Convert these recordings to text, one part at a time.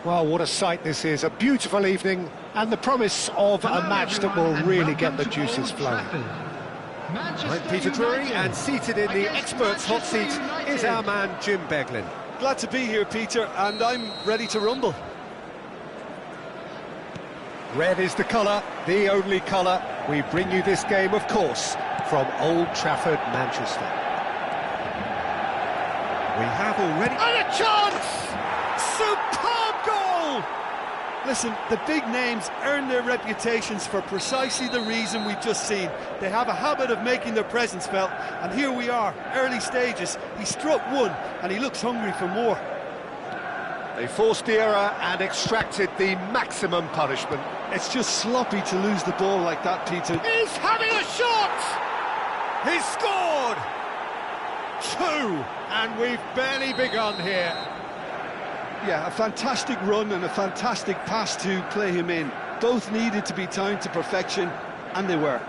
Well, what a sight this is, a beautiful evening, and the promise of a match that will really get the juices flowing. I'm Peter Drury, and seated in the experts' hot seat is our man Jim Beglin. Glad to be here, Peter, and I'm ready to rumble. Red is the colour, the only colour. We bring you this game, of course, from Old Trafford, Manchester. We have already... And a chance! Superb goal! Listen, the big names earn their reputations for precisely the reason we've just seen. They have a habit of making their presence felt, and here we are, early stages. He struck one, and he looks hungry for more. They forced the error and extracted the maximum punishment. It's just sloppy to lose the ball like that, Peter. He's having a shot! He's scored! 2, and we've barely begun here. Yeah, a fantastic run and a fantastic pass to play him in. Both needed to be timed to perfection, and they were.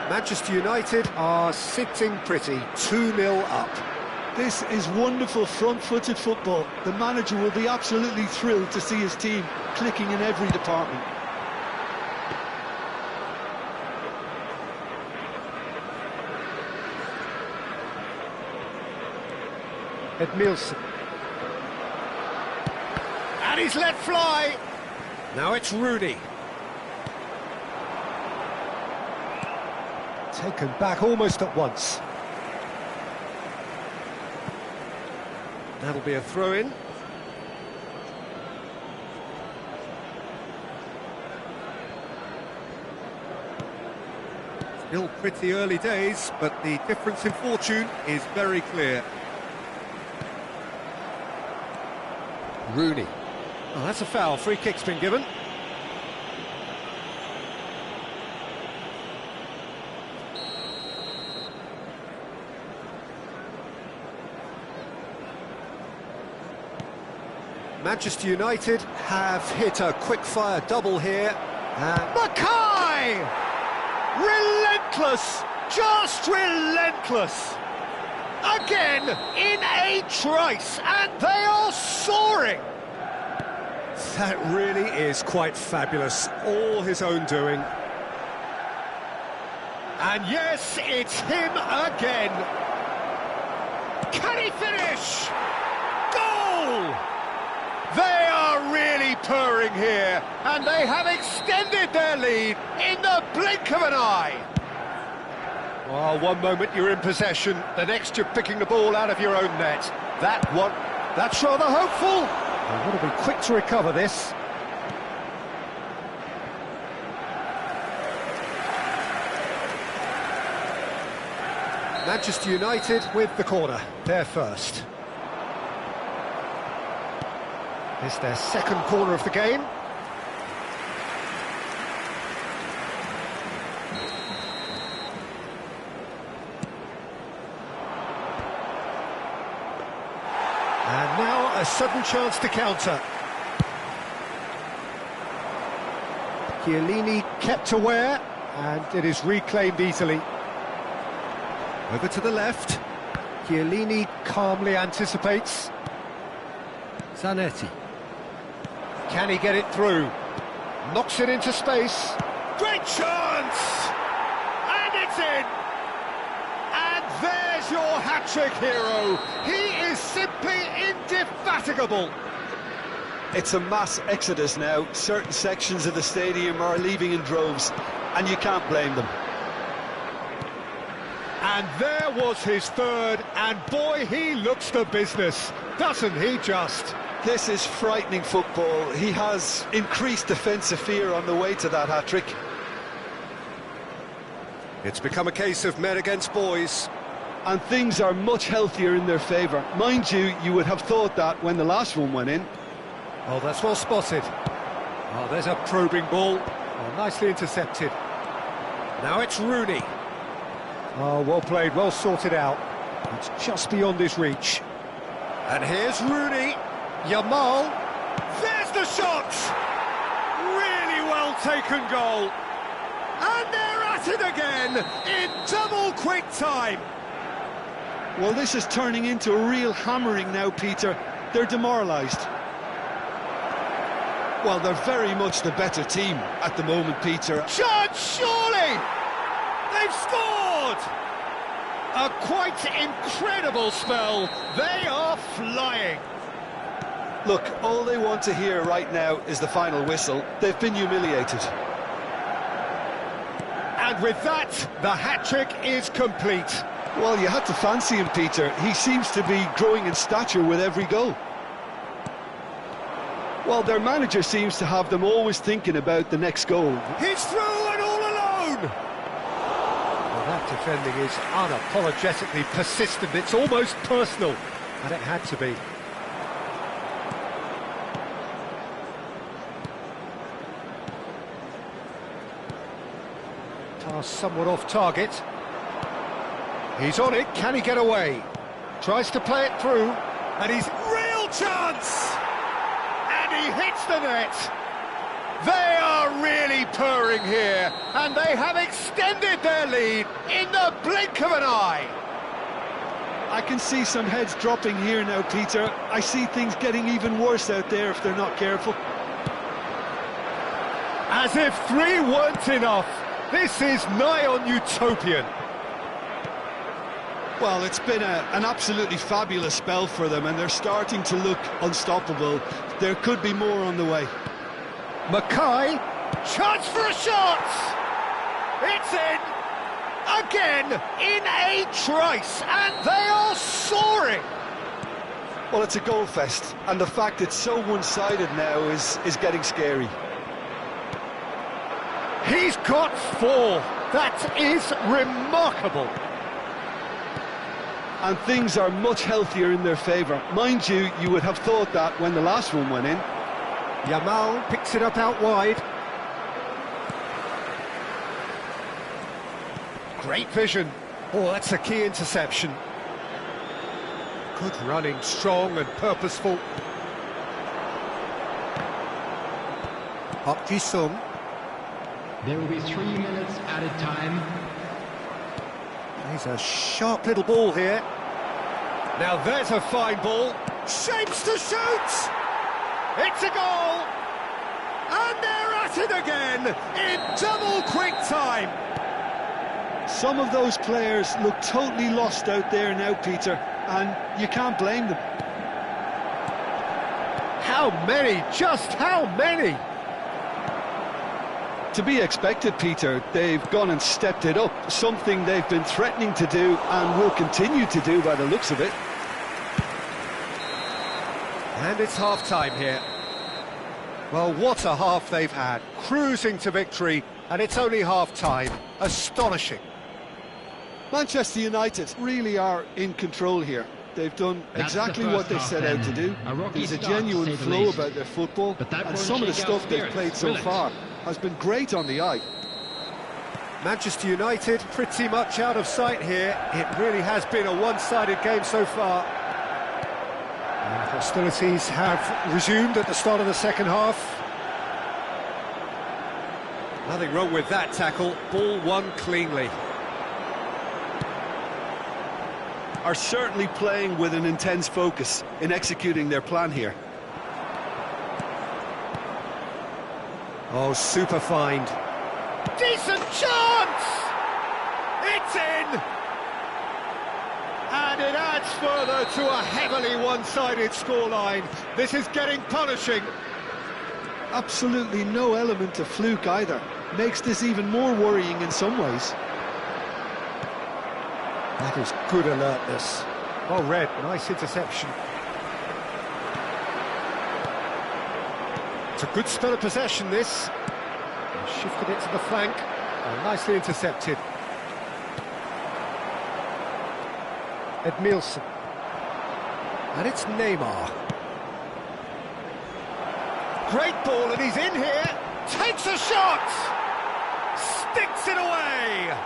Manchester United are sitting pretty, 2-0 up. This is wonderful front-footed football. The manager will be absolutely thrilled to see his team clicking in every department. Edmilson. And he's let fly. Now it's Rooney. Taken back almost at once. That'll be a throw-in. Still pretty early days, but the difference in fortune is very clear. Rooney. Oh, that's a foul. Free kick's been given. Manchester United have hit a quick-fire double here. Mackay! Relentless! Just relentless! Again, in a trice, and they are soaring! That really is quite fabulous, all his own doing. And yes, it's him again! Can he finish? Goal! They are really purring here, and they have extended their lead in the blink of an eye. Well, one moment you're in possession, the next you're picking the ball out of your own net. That's rather hopeful. They want to be quick to recover this. Manchester United with the corner, they're first. It's their second corner of the game. And now a sudden chance to counter. Chiellini kept aware, and it is reclaimed easily. Over to the left. Chiellini calmly anticipates. Zanetti. Can he get it through? Knocks it into space. Great chance! And it's in! And there's your hat-trick hero. He is simply indefatigable. It's a mass exodus now. Certain sections of the stadium are leaving in droves, and you can't blame them. And there was his third, and boy, he looks the business, doesn't he just? This is frightening football. He has increased defensive fear on the way to that hat-trick. It's become a case of men against boys. And things are much healthier in their favour. Mind you, you would have thought that when the last one went in. Oh, that's well spotted. Oh, there's a probing ball. Oh, nicely intercepted. Now it's Rooney. Oh, well played, well sorted out. It's just beyond his reach. And here's Rooney. Yamal. There's the shot! Really well taken goal. And they're at it again in double quick time. Well, this is turning into a real hammering now, Peter. They're demoralised. Well, they're very much the better team at the moment, Peter. Chance, surely! They've scored! A quite incredible spell. They are flying. Look, all they want to hear right now is the final whistle. They've been humiliated. And with that, the hat-trick is complete. Well, you had to fancy him, Peter. He seems to be growing in stature with every goal. Well, their manager seems to have them always thinking about the next goal. He's through and all alone! Well, that defending is unapologetically persistent. It's almost personal, and it had to be. Pass somewhat off target. He's on it, can he get away? Tries to play it through, and he's... Real chance! And he hits the net. They are really purring here, and they have extended their lead in the blink of an eye. I can see some heads dropping here now, Peter. I see things getting even worse out there if they're not careful. As if 3 weren't enough, this is nigh on utopian. Well, it's been an absolutely fabulous spell for them, and they're starting to look unstoppable. There could be more on the way. Mackay, chance for a shot! It's in! Again, in a trice, and they are soaring! Well, it's a goal fest, and the fact it's so one-sided now is getting scary. He's got 4. That is remarkable. And things are much healthier in their favour. Mind you, you would have thought that when the last one went in. Yamal picks it up out wide. Great vision. Oh, that's a key interception. Good running, strong and purposeful. Park Ji-sung. There will be 3 minutes added time. He's a sharp little ball here. Now there's a fine ball. Shapes to shoot! It's a goal! And they're at it again in double quick time. Some of those players look totally lost out there now, Peter, and you can't blame them. How many? Just how many? To be expected, Peter. They've gone and stepped it up, something they've been threatening to do and will continue to do by the looks of it. And it's half-time here. Well, what a half they've had. Cruising to victory, and it's only half-time. Astonishing. Manchester United really are in control here. They've done exactly what they set out to do. There's a genuine flow about their football, and some of the stuff they've played so far has been great on the eye. Manchester United pretty much out of sight here. It really has been a one-sided game so far. And hostilities have resumed at the start of the second half. Nothing wrong with that tackle. Ball won cleanly. Are certainly playing with an intense focus in executing their plan here. Oh, super find. Decent chance! It's in! And it adds further to a heavily one-sided scoreline. This is getting punishing. Absolutely no element of fluke either. Makes this even more worrying in some ways. That is good alertness. Well read, nice interception. It's a good spell of possession, this. Shifted it to the flank. Oh, nicely intercepted. Edmilson. And it's Neymar. Great ball, and he's in here. Takes a shot! Sticks it away!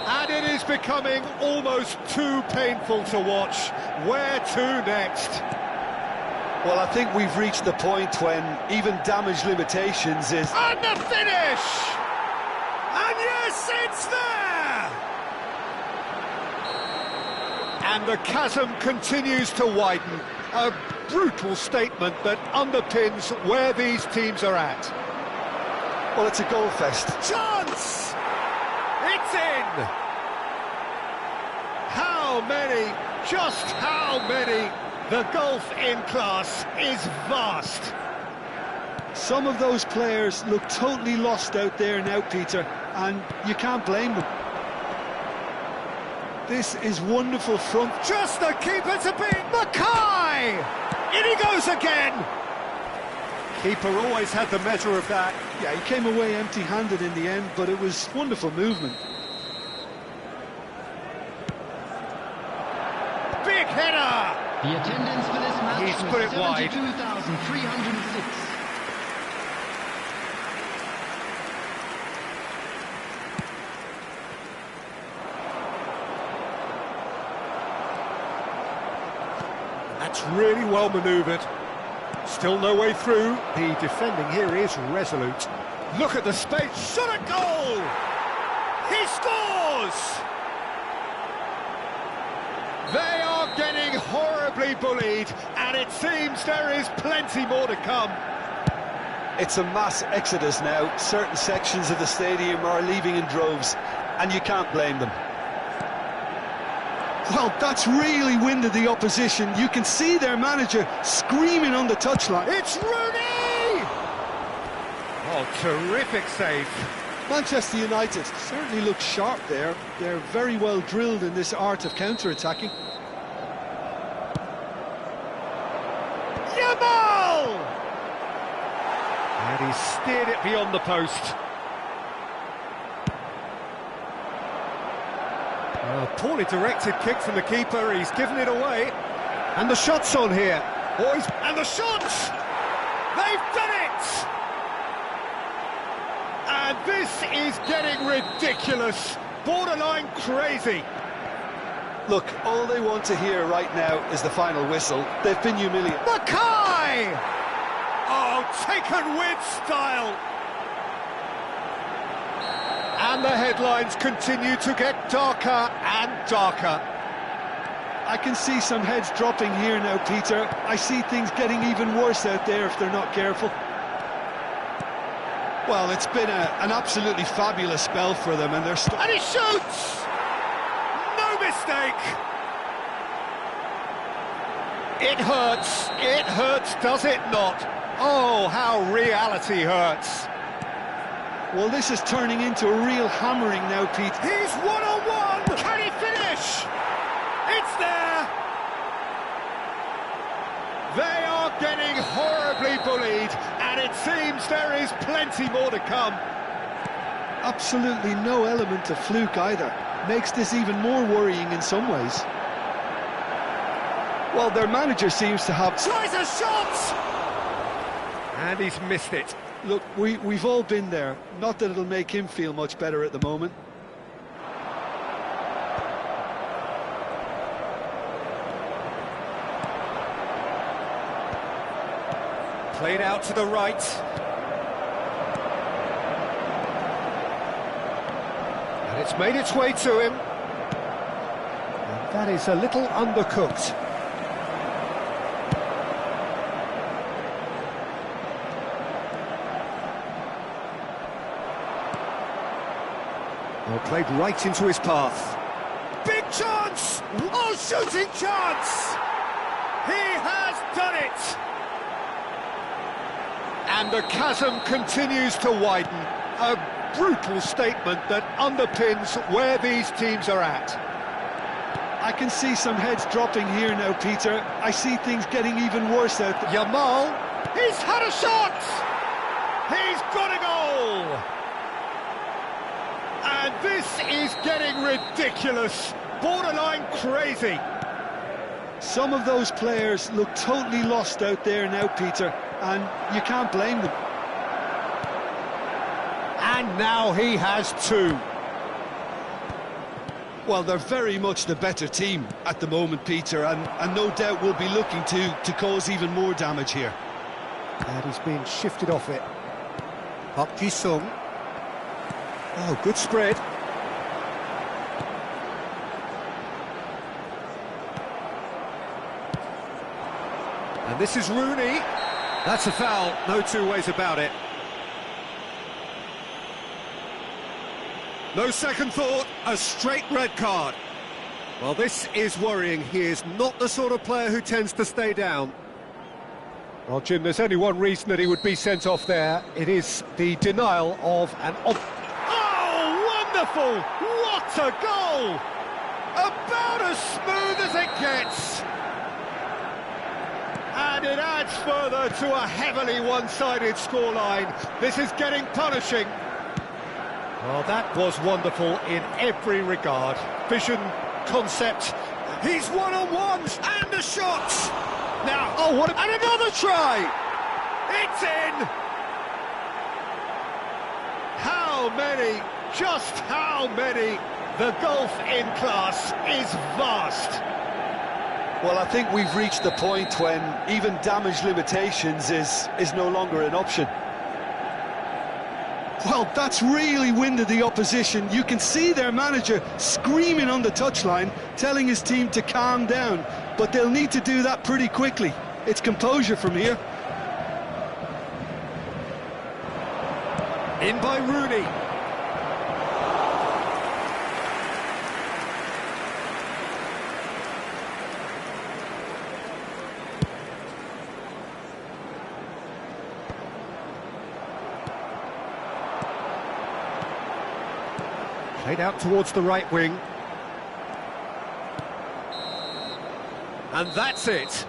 And it is becoming almost too painful to watch. Where to next? Well, I think we've reached the point when even damage limitations is... And the finish! And yes, it's there! And the chasm continues to widen. A brutal statement that underpins where these teams are at. Well, it's a goal fest. Chance! It's in! How many, just how many? The gulf in class is vast. Some of those players look totally lost out there now, Peter, and you can't blame them. This is wonderful front. Just the keeper to beat Mackay! In he goes again! Keeper always had the measure of that. Yeah, he came away empty-handed in the end, but it was wonderful movement. Big header! The attendance for this match He's was put it wide. 72,306. That's really well manoeuvred. Still no way through. The defending here is resolute. Look at the space. Shot at goal! He scores! They are getting horribly bullied, and it seems there is plenty more to come. It's a mass exodus now. Certain sections of the stadium are leaving in droves, and you can't blame them. Well, that's really winded the opposition. You can see their manager screaming on the touchline. It's Rooney! Oh, terrific save. Manchester United certainly look sharp there. They're very well drilled in this art of counter-attacking. Yamal! And he steered it beyond the post. A poorly directed kick from the keeper. He's given it away. And the shot's on here. Boys, and the shots! They've done it! And this is getting ridiculous. Borderline crazy. Look, all they want to hear right now is the final whistle. They've been humiliated. Mackay! Oh, taken with style. And the headlines continue to get darker and darker. I can see some heads dropping here now, Peter. I see things getting even worse out there if they're not careful. Well, it's been an absolutely fabulous spell for them, and they're... And he shoots! No mistake! It hurts, does it not? Oh, how reality hurts. Well, this is turning into a real hammering now, Pete. He's one-on-one! Can he finish? It's there! They are getting horribly bullied, and it seems there is plenty more to come. Absolutely no element of fluke either. Makes this even more worrying in some ways. Well, their manager seems to have... Tries a shot! And he's missed it. Look, we've all been there. Not that it'll make him feel much better at the moment. Played out to the right. And it's made its way to him. And that is a little undercooked. Well, played right into his path. Big chance! Oh, shooting chance! He has done it! And the chasm continues to widen. A brutal statement that underpins where these teams are at. I can see some heads dropping here now, Peter. I see things getting even worse out there. Yamal, he's had a shot! He's got a goal! And this is getting ridiculous, borderline crazy. Some of those players look totally lost out there now, Peter, and you can't blame them. And now he has two. Well, they're very much the better team at the moment, Peter, and no doubt will be looking to cause even more damage here. And he's being shifted off it. Park Ji-sung. Oh, good spread. And this is Rooney. That's a foul, no two ways about it. No second thought, a straight red card. Well, this is worrying. He is not the sort of player who tends to stay down. Well, Jim, there's only one reason that he would be sent off there. It is the denial of an... Oh, wonderful! What a goal! About as smooth as it gets. And it adds further to a heavily one-sided scoreline. This is getting punishing. Well, that was wonderful in every regard. Vision, concept. He's one-on-ones and the shots. Now, and another try. It's in. How many? Just how many? The gulf in class is vast. Well, I think we've reached the point when even damage limitations is no longer an option. Well, that's really winded the opposition. You can see their manager screaming on the touchline, telling his team to calm down, but they'll need to do that pretty quickly. It's composure from here. In by Rooney. Played out towards the right wing. And that's it.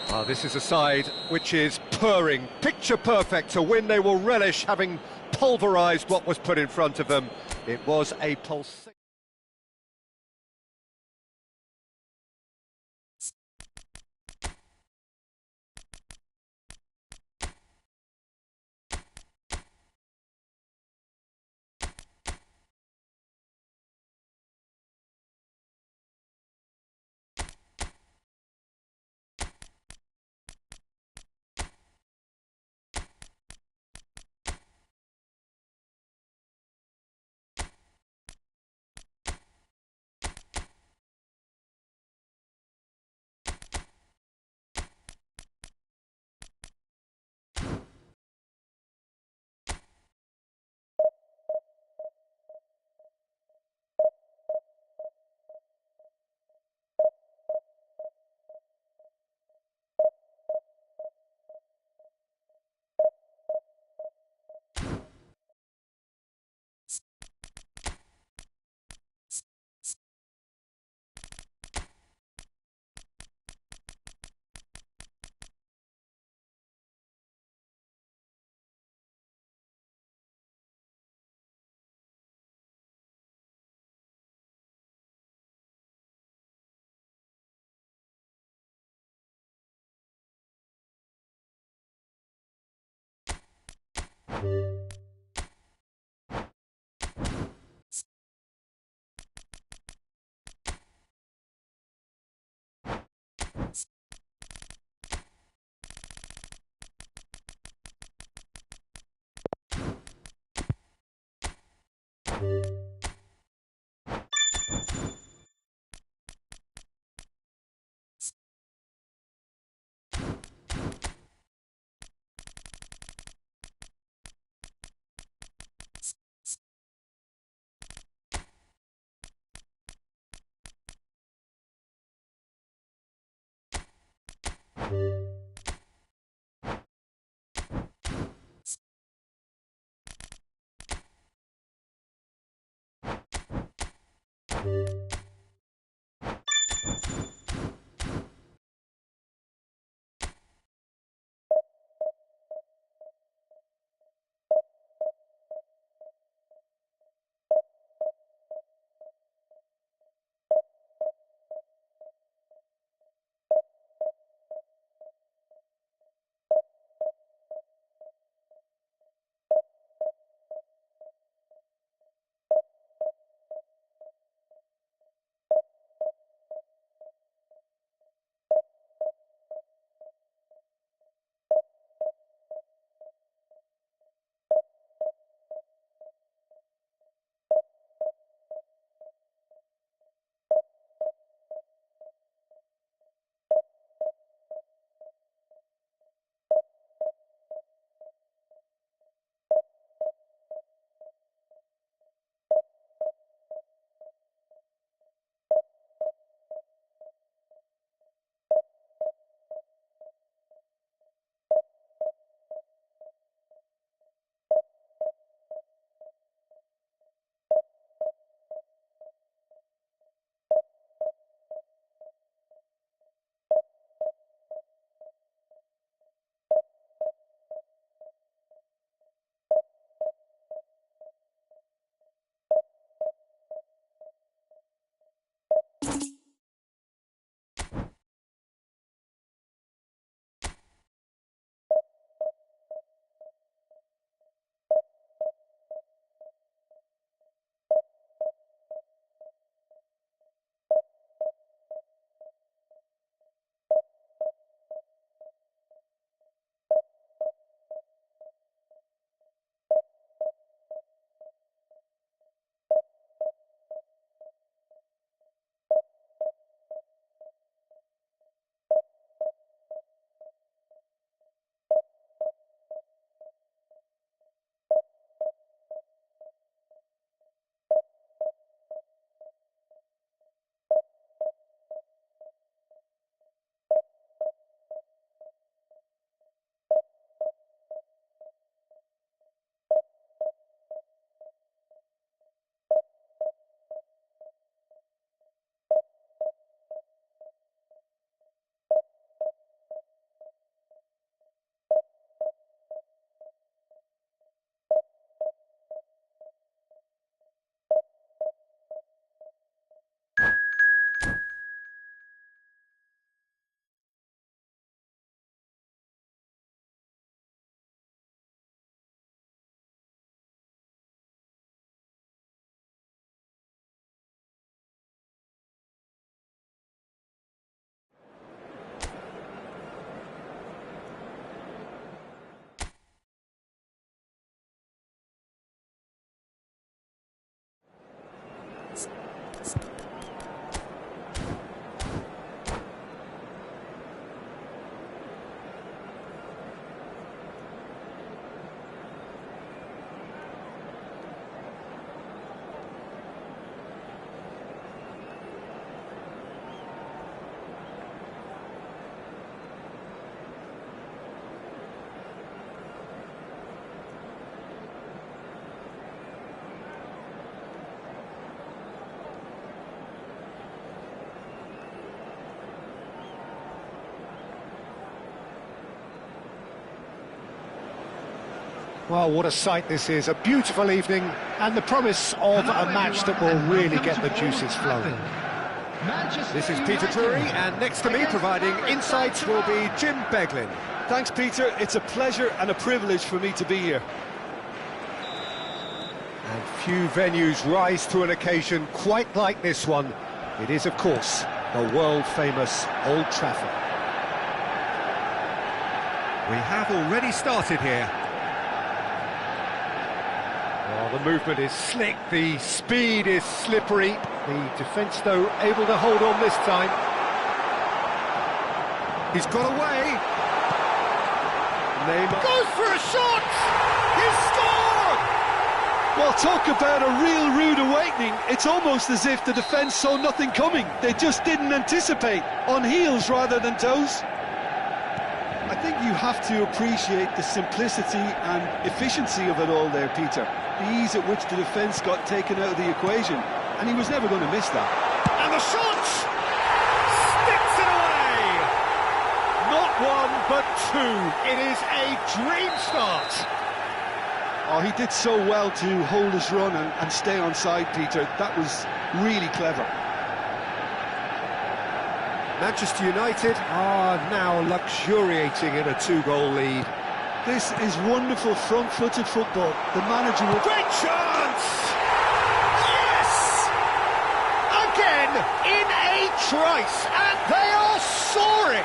Ah, this is a side which is purring, picture perfect, to win. They will relish having pulverised what was put in front of them. It was a pulse. Well, what a sight this is, a beautiful evening, and the promise of a match that will really get the juices flowing. This is Peter Drury, and next to me providing insights will be Jim Beglin. Thanks, Peter. It's a pleasure and a privilege for me to be here. And few venues rise to an occasion quite like this one. It is, of course, the world-famous Old Trafford. We have already started here. Well, the movement is slick, the speed is slippery. The defence, though, able to hold on this time. He's got away. Neymar Goes for a shot! He's scored! Well, talk about a real rude awakening. It's almost as if the defence saw nothing coming. They just didn't anticipate, on heels rather than toes. I think you have to appreciate the simplicity and efficiency of it all there, Peter. The ease at which the defence got taken out of the equation, and he was never going to miss that. And the shot! Sticks it away! Not one, but two. It is a dream start. Oh, he did so well to hold his run and stay on side, Peter. That was really clever. Manchester United are now luxuriating in a 2-goal lead. This is wonderful front-footed football. The manager will... Great chance! Yes! Again, in a trice, and they are soaring!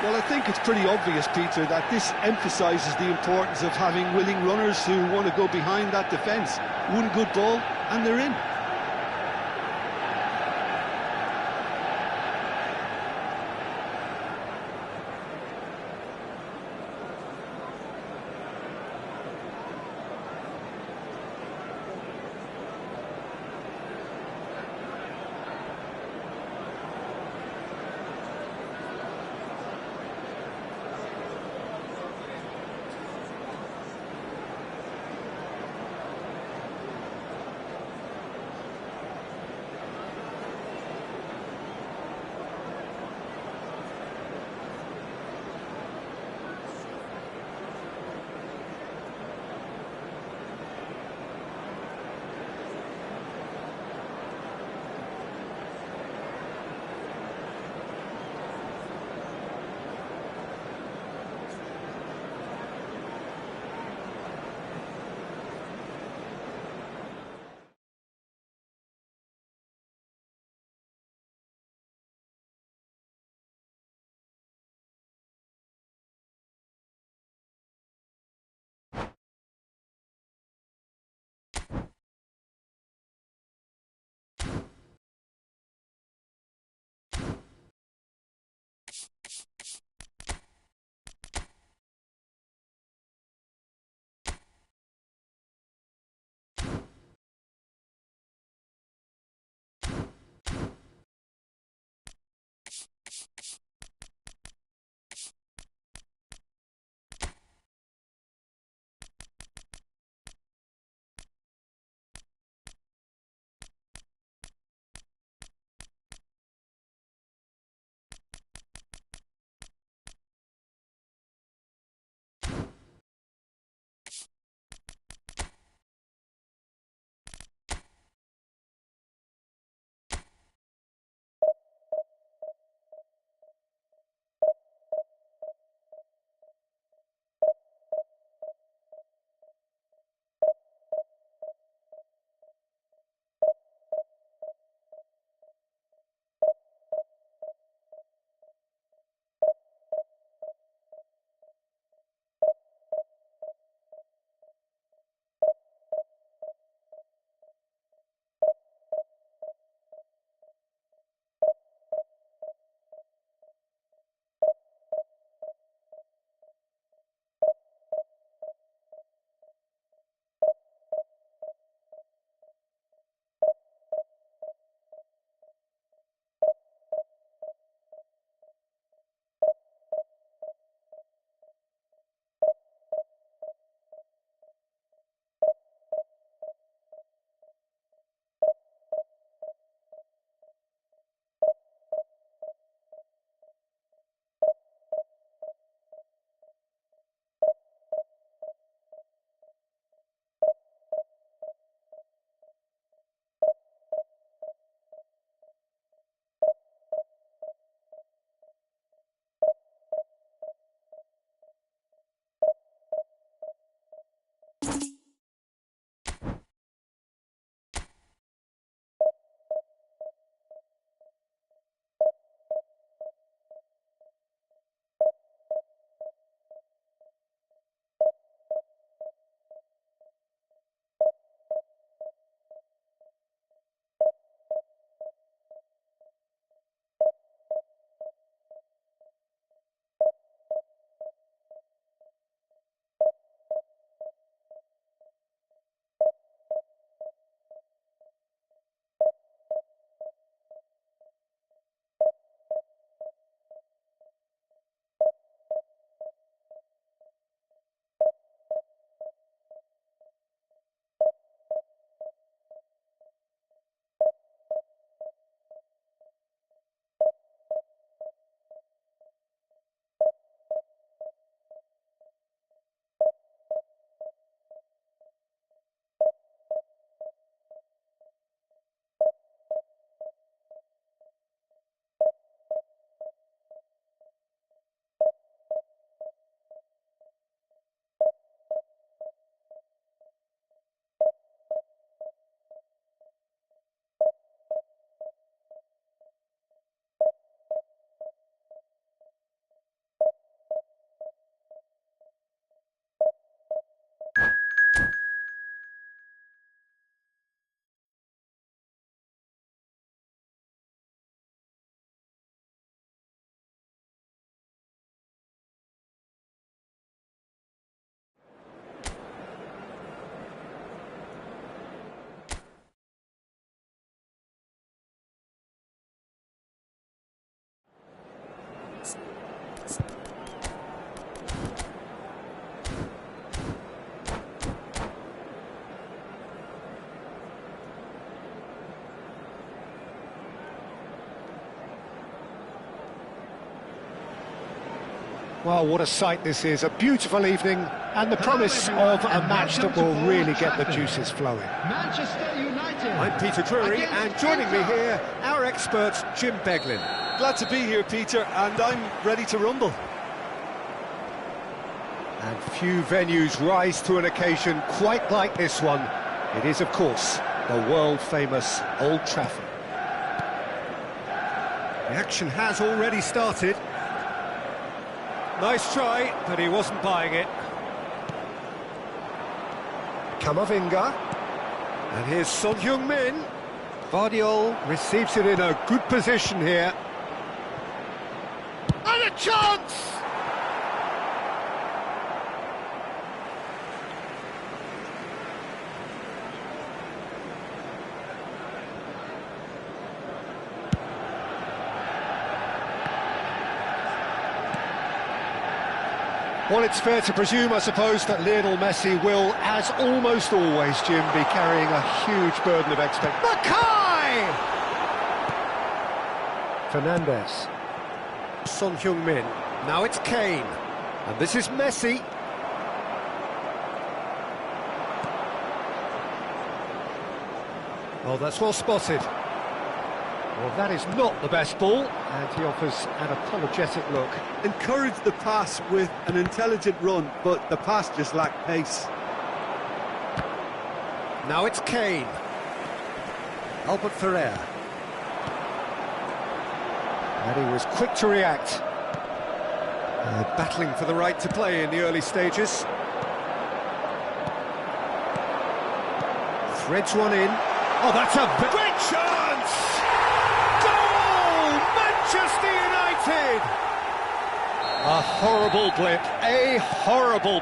Well, I think it's pretty obvious, Peter, that this emphasises the importance of having willing runners who want to go behind that defence. One good ball, and they're in. Well, what a sight this is, a beautiful evening, and the promise of a match that will really get the juices flowing. Manchester United. I'm Peter Drury, and joining me here, our expert, Jim Beglin. Glad to be here, Peter, and I'm ready to rumble. And few venues rise to an occasion quite like this one. It is, of course, the world-famous Old Trafford. The action has already started. Nice try, but he wasn't buying it. Camavinga. And here's Son Heung-min. Vardiol receives it in a good position here. And a chance! Well, it's fair to presume, I suppose, that Lionel Messi will, as almost always, Jim, be carrying a huge burden of expectation. Mackay! Fernandes. Son Heung-min. Now it's Kane. And this is Messi. Oh, that's well spotted. Well, that is not the best ball, and he offers an apologetic look. Encouraged the pass with an intelligent run, but the pass just lacked pace. Now it's Kane. Albert Ferrer. And he was quick to react. Battling for the right to play in the early stages. Threads one in. Oh, that's a Great chance! Goal! Manchester United! A horrible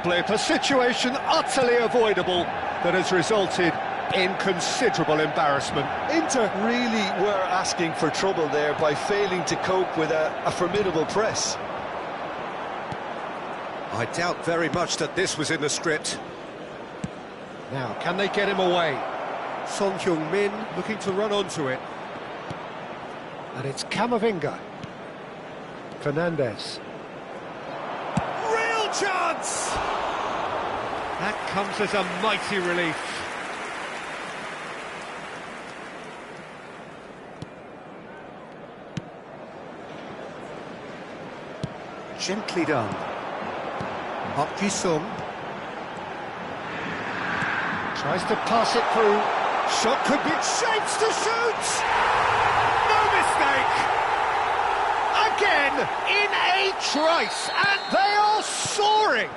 blip, a situation utterly avoidable that has resulted in considerable embarrassment. Inter really were asking for trouble there by failing to cope with a formidable press. I doubt very much that this was in the script. Now, can they get him away? Son Heung-min looking to run onto it. And it's Camavinga. Fernandes. Real chance! That comes as a mighty relief. Gently done. Park Ji-sung. Tries to pass it through. Shot could be... Shapes to shoot! No mistake! Again, in a trice, and they are soaring!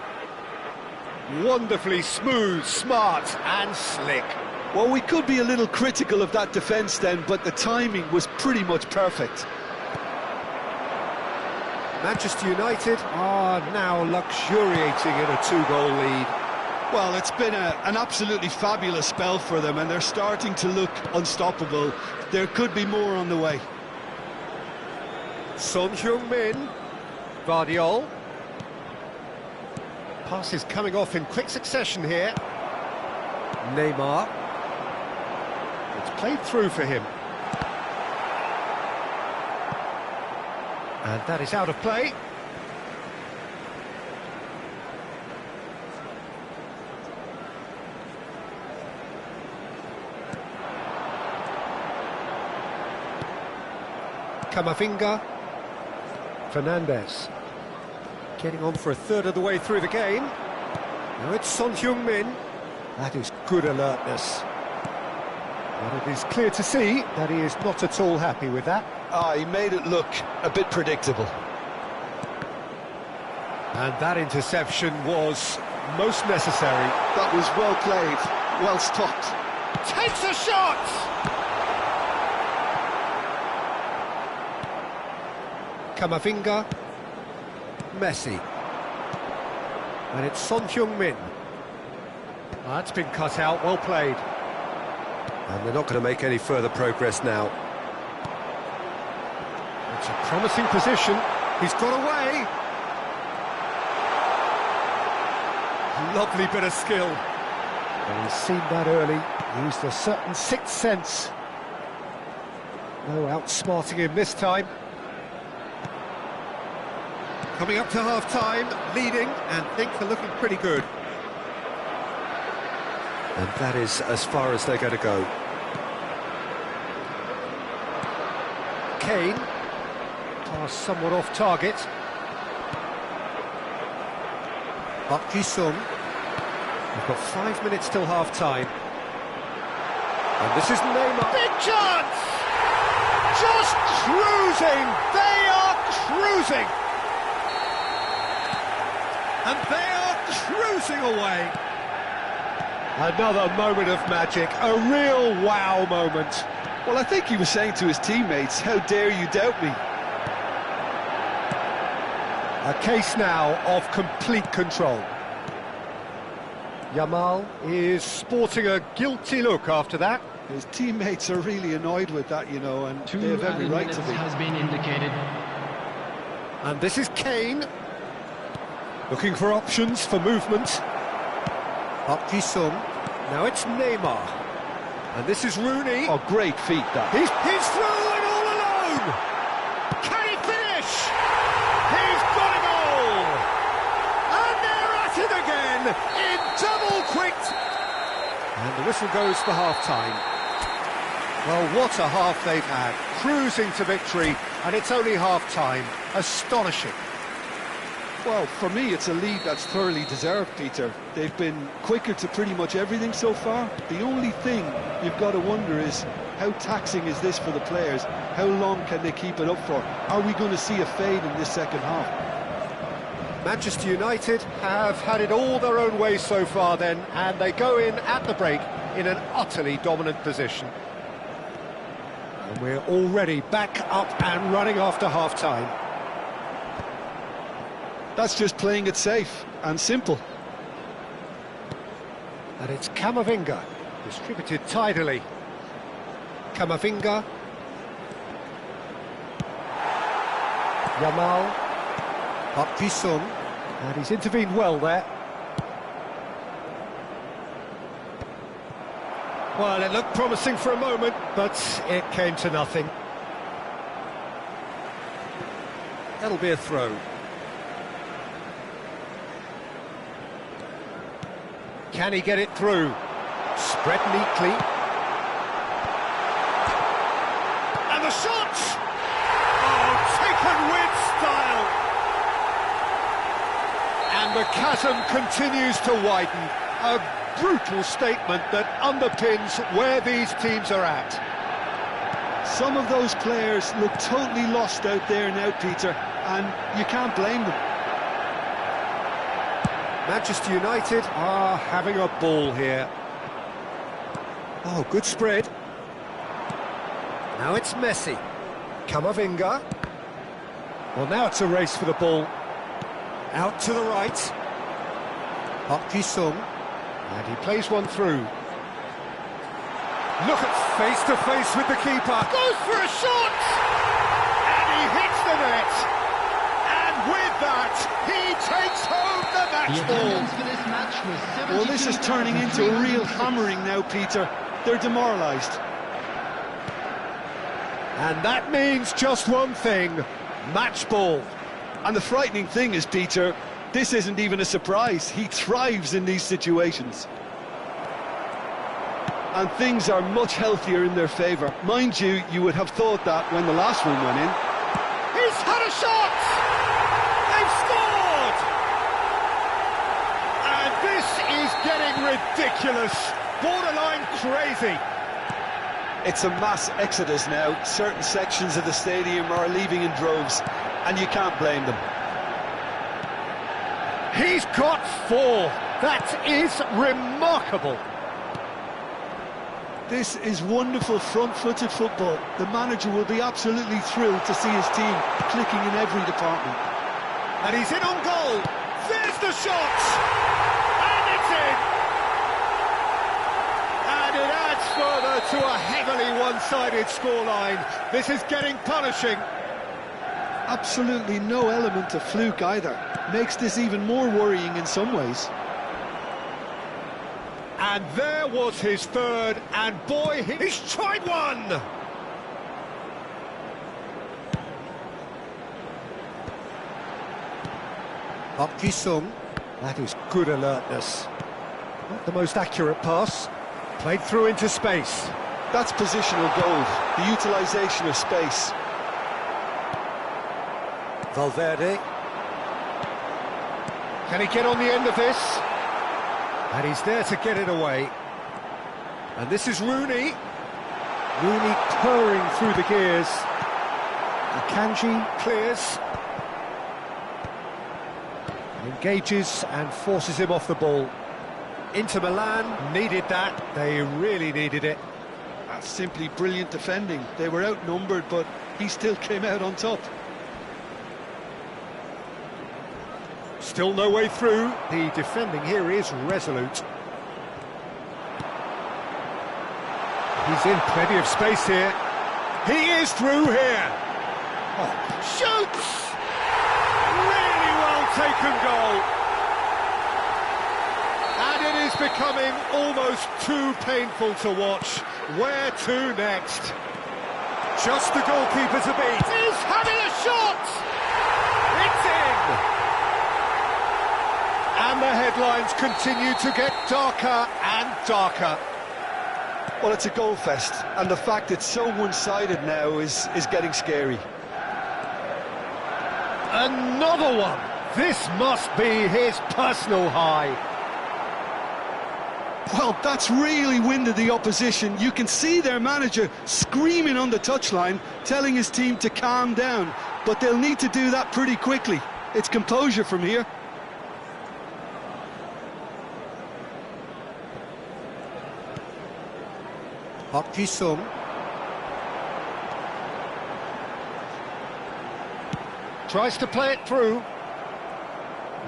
Wonderfully smooth, smart and slick. Well, we could be a little critical of that defence then, but the timing was pretty much perfect. Manchester United are now luxuriating in a two-goal lead. Well, it's been an absolutely fabulous spell for them, and they're starting to look unstoppable. There could be more on the way. Son Heung-min. Vardiol. Pass is coming off in quick succession here. Neymar. It's played through for him. And that is out of play. Camavinga. Fernandes. Getting on for a third of the way through the game. Now it's Son Heung-min. That is good alertness. But it is clear to see that he is not at all happy with that. He made it look a bit predictable. And that interception was most necessary. That was well played, well stopped. Takes a shot! Camavinga. Messi. And it's Son Heung-min. That's been cut out, well played. And they're not going to make any further progress now. It's a promising position. He's got away. Lovely bit of skill. And he's seen that early. Used a certain sixth sense. No outsmarting him this time. Coming up to half-time, leading, and things are looking pretty good. And that is as far as they're going to go. Kane, pass somewhat off target. Park Ji-sung. We've got 5 minutes till half-time. And this is Neymar. Big chance! Just cruising! They are cruising! And they are cruising away. Another moment of magic, a real wow moment. Well, I think he was saying to his teammates, how dare you doubt me? A case now of complete control. Yamal is sporting a guilty look after that. His teammates are really annoyed with that, you know, and they have every right to be. Has been indicated. And this is Kane. Looking for options for movement. Park Ji-sung. Now it's Neymar. And this is Rooney. Oh, great feat, that. He's through and all alone! Can he finish? He's got a goal! And they're at it again in double quick. And the whistle goes for half-time. Well, what a half they've had. Cruising to victory, and it's only half-time. Astonishing. Well, for me, it's a lead that's thoroughly deserved, Peter. They've been quicker to pretty much everything so far. The only thing you've got to wonder is, how taxing is this for the players? How long can they keep it up for? Are we going to see a fade in this second half? Manchester United have had it all their own way so far then, and they go in at the break in an utterly dominant position. And we're already back up and running after half-time. That's just playing it safe and simple. And it's Camavinga, distributed tidily. Camavinga. Yamal. Park Ji-sung. And he's intervened well there. Well, it looked promising for a moment, but it came to nothing. That'll be a throw. Can he get it through? Spread neatly. And the shot! Oh, taken with style! And the chasm continues to widen. A brutal statement that underpins where these teams are at. Some of those players look totally lost out there now, Peter, and you can't blame them. Manchester United are having a ball here. Oh, good spread. Now it's Messi. Camavinga. Well, now it's a race for the ball. Out to the right. Park Ji-sung. And he plays one through. Look at face-to-face with the keeper. Goes for a shot! And he hits the net! And with that, he takes home the match ball. For this match was Well, this is turning into a real hammering now, Peter. They're demoralised. And that means just one thing, match ball. And the frightening thing is, Peter, this isn't even a surprise. He thrives in these situations. And things are much healthier in their favour. Mind you, you would have thought that when the last one went in. He's had a shot! They've scored! And this is getting ridiculous. Borderline crazy. It's a mass exodus now. Certain sections of the stadium are leaving in droves, and you can't blame them. He's got 4. That is remarkable. This is wonderful front-footed football. The manager will be absolutely thrilled to see his team clicking in every department. And he's in on goal. There's the shot! And it's in! And it adds further to a heavily one-sided scoreline. This is getting punishing. Absolutely no element of fluke either. Makes this even more worrying in some ways. And there was his third, and boy, he's tried one! Park Ji-sung. That is good alertness. Not the most accurate pass. Played through into space. That's positional gold, the utilisation of space. Valverde. Can he get on the end of this? And he's there to get it away. And this is Rooney. Rooney purring through the gears. Akanji clears. Engages and forces him off the ball. Inter Milan needed that. They really needed it. That's simply brilliant defending. They were outnumbered, but he still came out on top. Still no way through. The defending here is resolute. He's in plenty of space here. He is through here. Oh, shoots! Really well taken goal. And it is becoming almost too painful to watch. Where to next? Just the goalkeeper to beat. He's having a shot! It's in! And the headlines continue to get darker and darker. Well, it's a goal fest, and the fact it's so one-sided now is getting scary. Another one! This must be his personal high. Well, that's really winded the opposition. You can see their manager screaming on the touchline, telling his team to calm down, but they'll need to do that pretty quickly. It's composure from here. Park Ji-sung. Tries to play it through.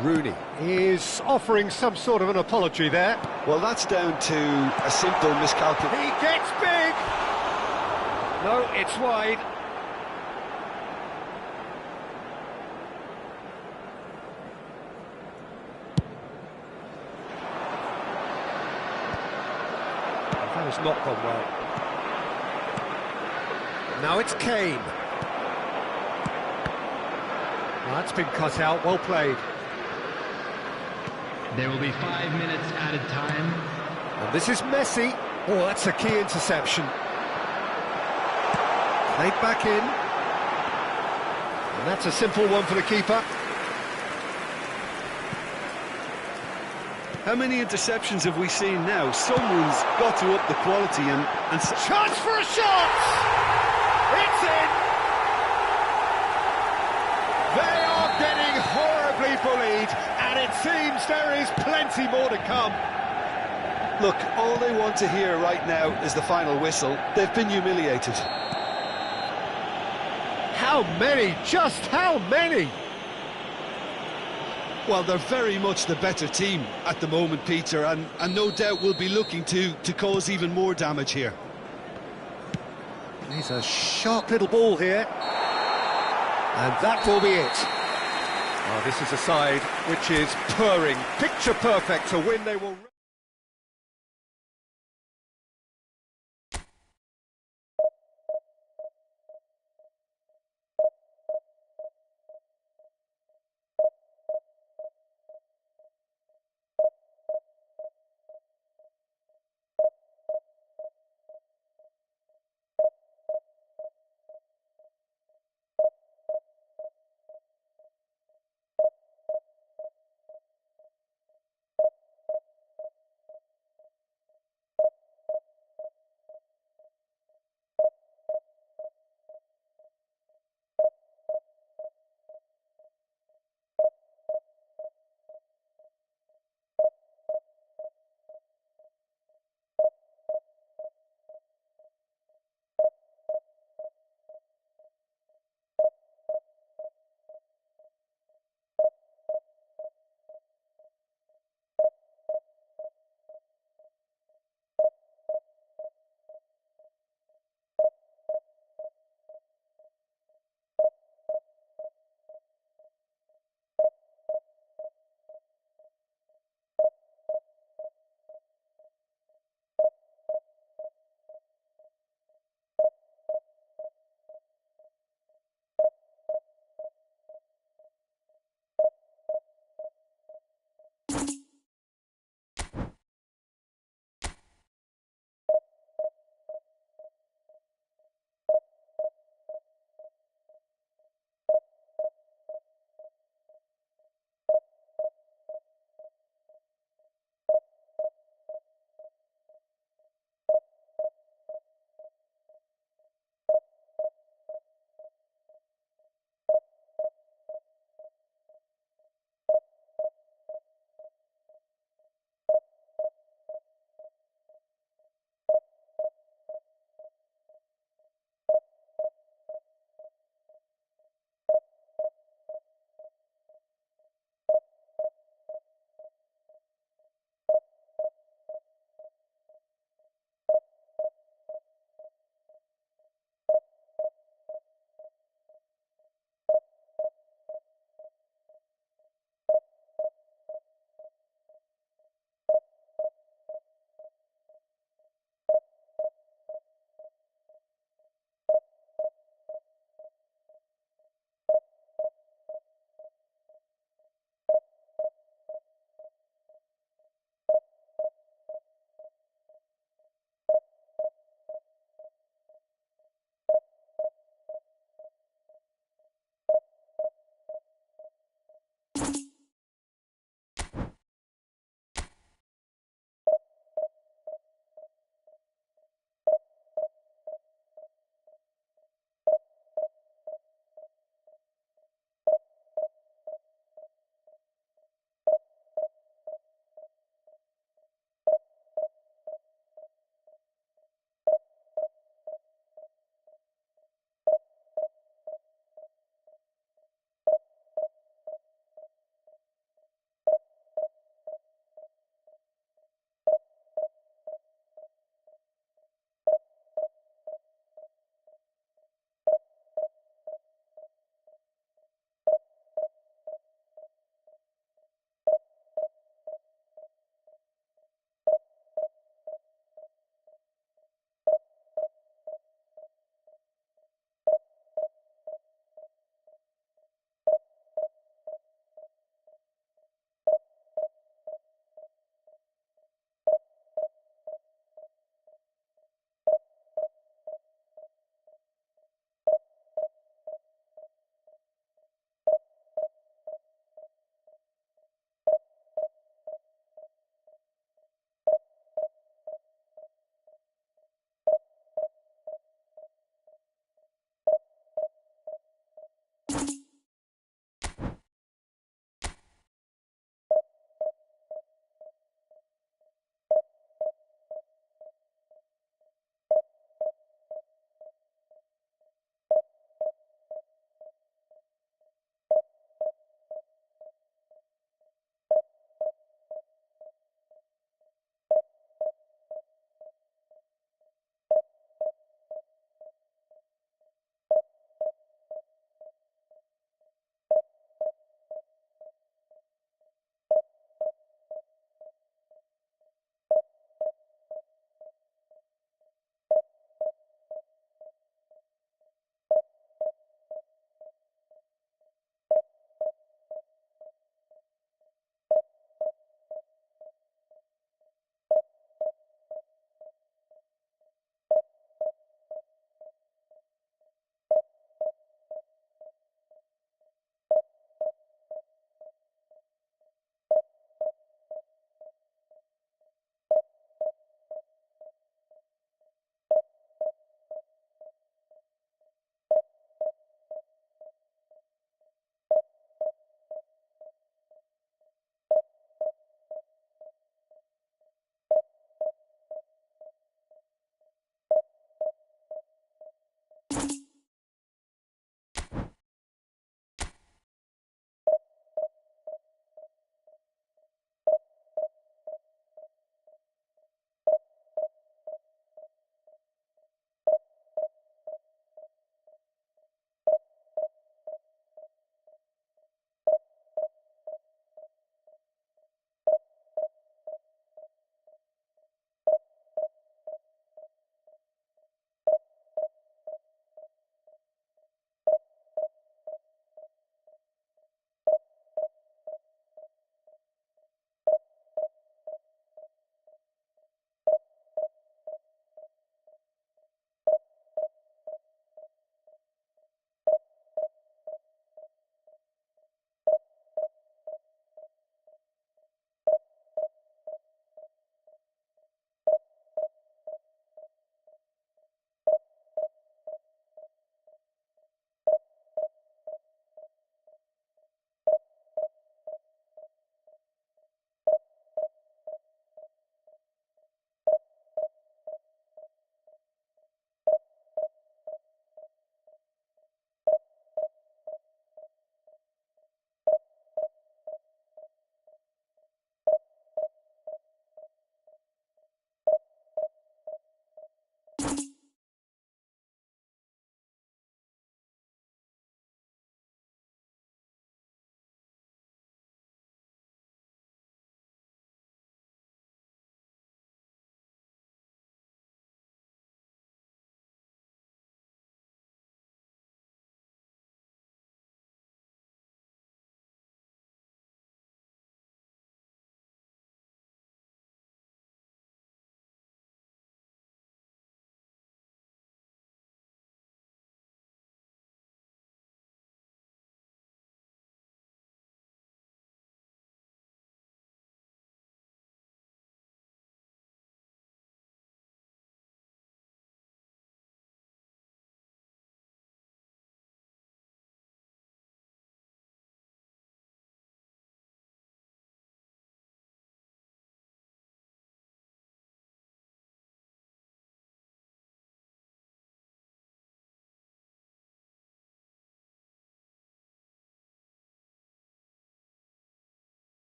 Rooney is offering some sort of an apology there. Well, that's down to a simple miscalculation. He gets big! No, it's wide. That has not gone well. Now it's Kane. Well, that's been cut out, well played. There will be 5 minutes added time. And this is Messi. Oh, that's a key interception. Played back in. And that's a simple one for the keeper. How many interceptions have we seen now? Someone's got to up the quality and Chance for a shot! It's in! They are getting horribly bullied, and it seems there is plenty more to come. look, all they want to hear right now is the final whistle. They've been humiliated. How many? Just how many? Well, they're very much the better team at the moment, Peter, and no doubt will be looking to cause even more damage here. He's a sharp little ball here. And that will be it. Oh, this is a side which is purring, picture perfect to win. They will...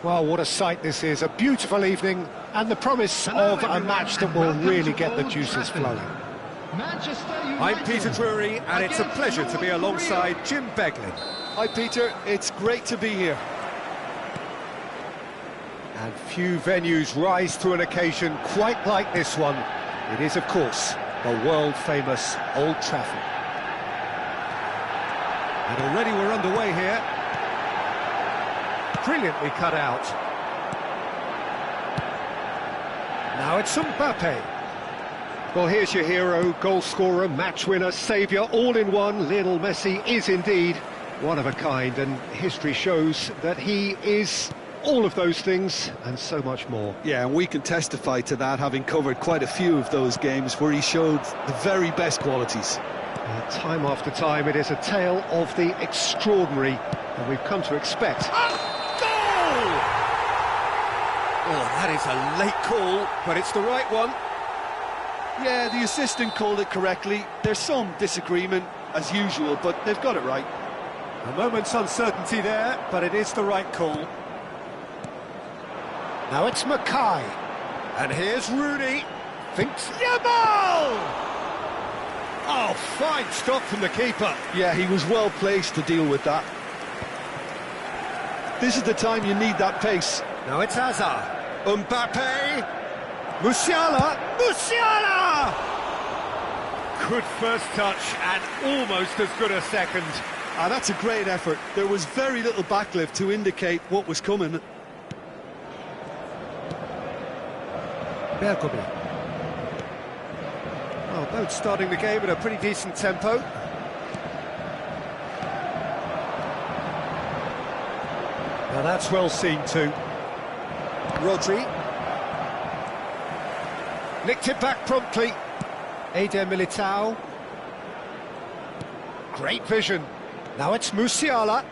Well, what a sight this is, a beautiful evening, and the promise of a match that will really get the juices flowing. I'm Peter Drury, and it's a pleasure to be alongside Jim Beglin. Hi Peter, it's great to be here. And few venues rise to an occasion quite like this one. It is, of course, the world-famous Old Trafford. And already we're underway here. Brilliantly cut out. Now it's Mbappe. Well, here's your hero, goal scorer, match winner, saviour, all in one. Lionel Messi is indeed one of a kind, and history shows that he is all of those things and so much more. Yeah, and we can testify to that, having covered quite a few of those games where he showed the very best qualities. Time after time, it is a tale of the extraordinary that we've come to expect. Oh, that is a late call, but it's the right one. Yeah, the assistant called it correctly. There's some disagreement, as usual, but they've got it right. A moment's uncertainty there, but it is the right call. Now it's Mackay. And here's Rooney. Thinks Yamal! Oh, fine stop from the keeper. Yeah, he was well placed to deal with that. This is the time you need that pace. now it's Hazard. Mbappe! Musiala. Musiala! Good first touch and almost as good a second. That's a great effort. There was very little backlift to indicate what was coming. Bergomi. Well, both starting the game at a pretty decent tempo. Now that's well seen too. Rodri. Nicked it back promptly. Eder Militao. Great vision. Now it's Musiala.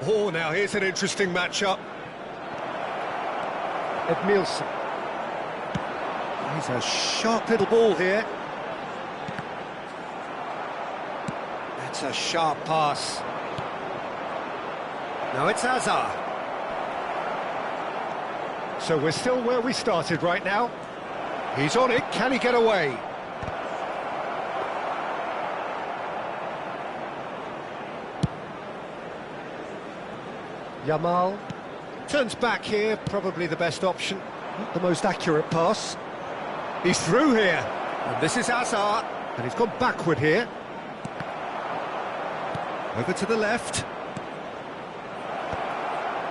Oh, now here's an interesting matchup. Edmilson. He's a sharp little ball here. That's a sharp pass. Now it's Hazard. So we're still where we started right now. He's on it, can he get away? Yamal turns back here, probably the best option. Not the most accurate pass. He's through here, and this is Hazard, and he's gone backward here. Over to the left.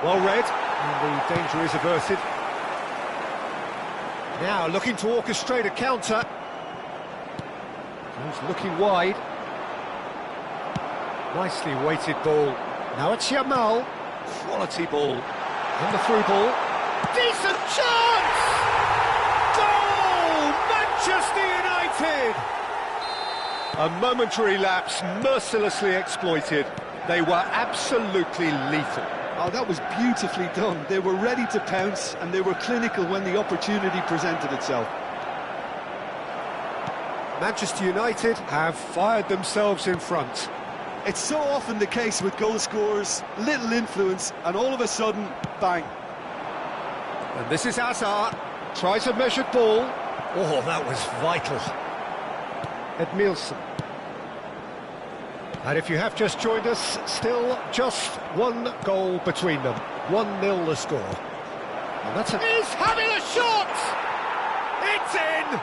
Well read, and the danger is averted. Now looking to orchestrate a counter. He's looking wide. Nicely weighted ball. Now it's Yamal. Quality ball. And the through ball. Decent chance! Goal! Manchester United! A momentary lapse, mercilessly exploited. They were absolutely lethal. Oh, that was beautifully done. They were ready to pounce, and they were clinical when the opportunity presented itself. Manchester United have fired themselves in front. It's so often the case with goal scorers, little influence, and all of a sudden, bang. And this is Hazard. Tries a measured ball. Oh, that was vital. Edmilson. And if you have just joined us, still just one goal between them. 1-0 the score. And that's a... He's having a shot! It's in!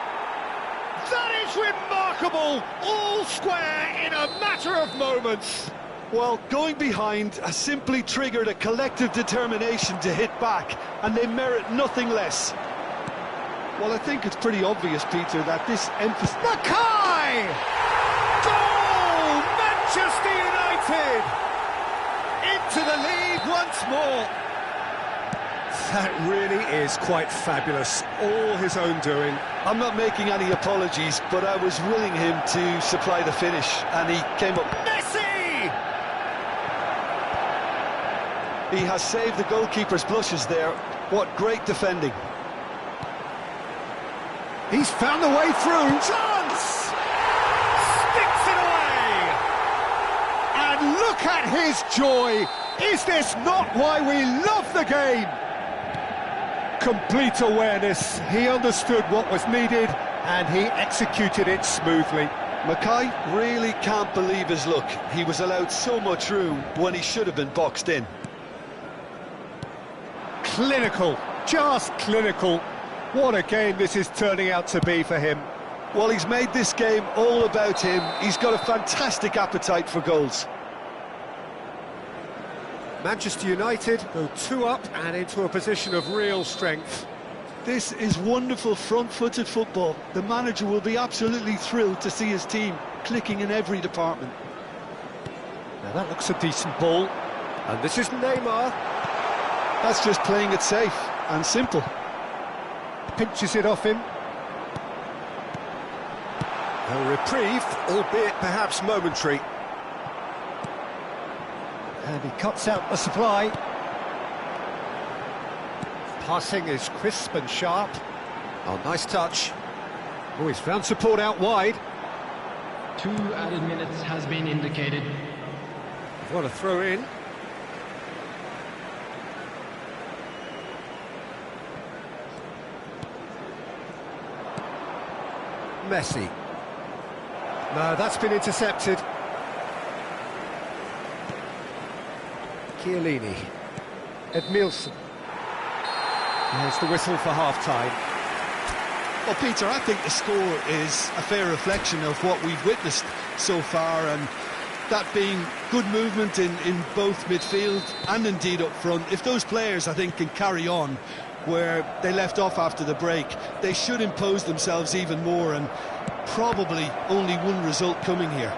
That is remarkable! All square in a matter of moments. Well, going behind has simply triggered a collective determination to hit back, and they merit nothing less. Well, I think it's pretty obvious, Peter, that this emphasis... Mackay! Goal! Manchester United! Into the lead once more. That really is quite fabulous. All his own doing. I'm not making any apologies, but I was willing him to supply the finish, and he came up... Messi! He has saved the goalkeeper's blushes there. What great defending. He's found the way through. Chance! Sticks it away! And look at his joy. Is this not why we love the game? Complete awareness. He understood what was needed and he executed it smoothly. Mackay really can't believe his luck. He was allowed so much room when he should have been boxed in. Clinical, just clinical. What a game this is turning out to be for him. Well, he's made this game all about him. He's got a fantastic appetite for goals. Manchester United go 2 up and into a position of real strength. This is wonderful front-footed football. The manager will be absolutely thrilled to see his team clicking in every department. Now that looks a decent ball. And this is Neymar. That's just playing it safe and simple. Pinches it off him. A reprieve, albeit perhaps momentary. And he cuts out the supply. Passing is crisp and sharp. Oh, nice touch. Oh, he's found support out wide. 2 added minutes has been indicated. What a throw in. Messi. No, that's been intercepted. Chiellini. Edmilson. There's the whistle for half-time. Well, Peter, I think the score is a fair reflection of what we've witnessed so far, and that being good movement in both midfield and indeed up front. If those players, I think, can carry on where they left off after the break, they should impose themselves even more, and probably only one result coming here.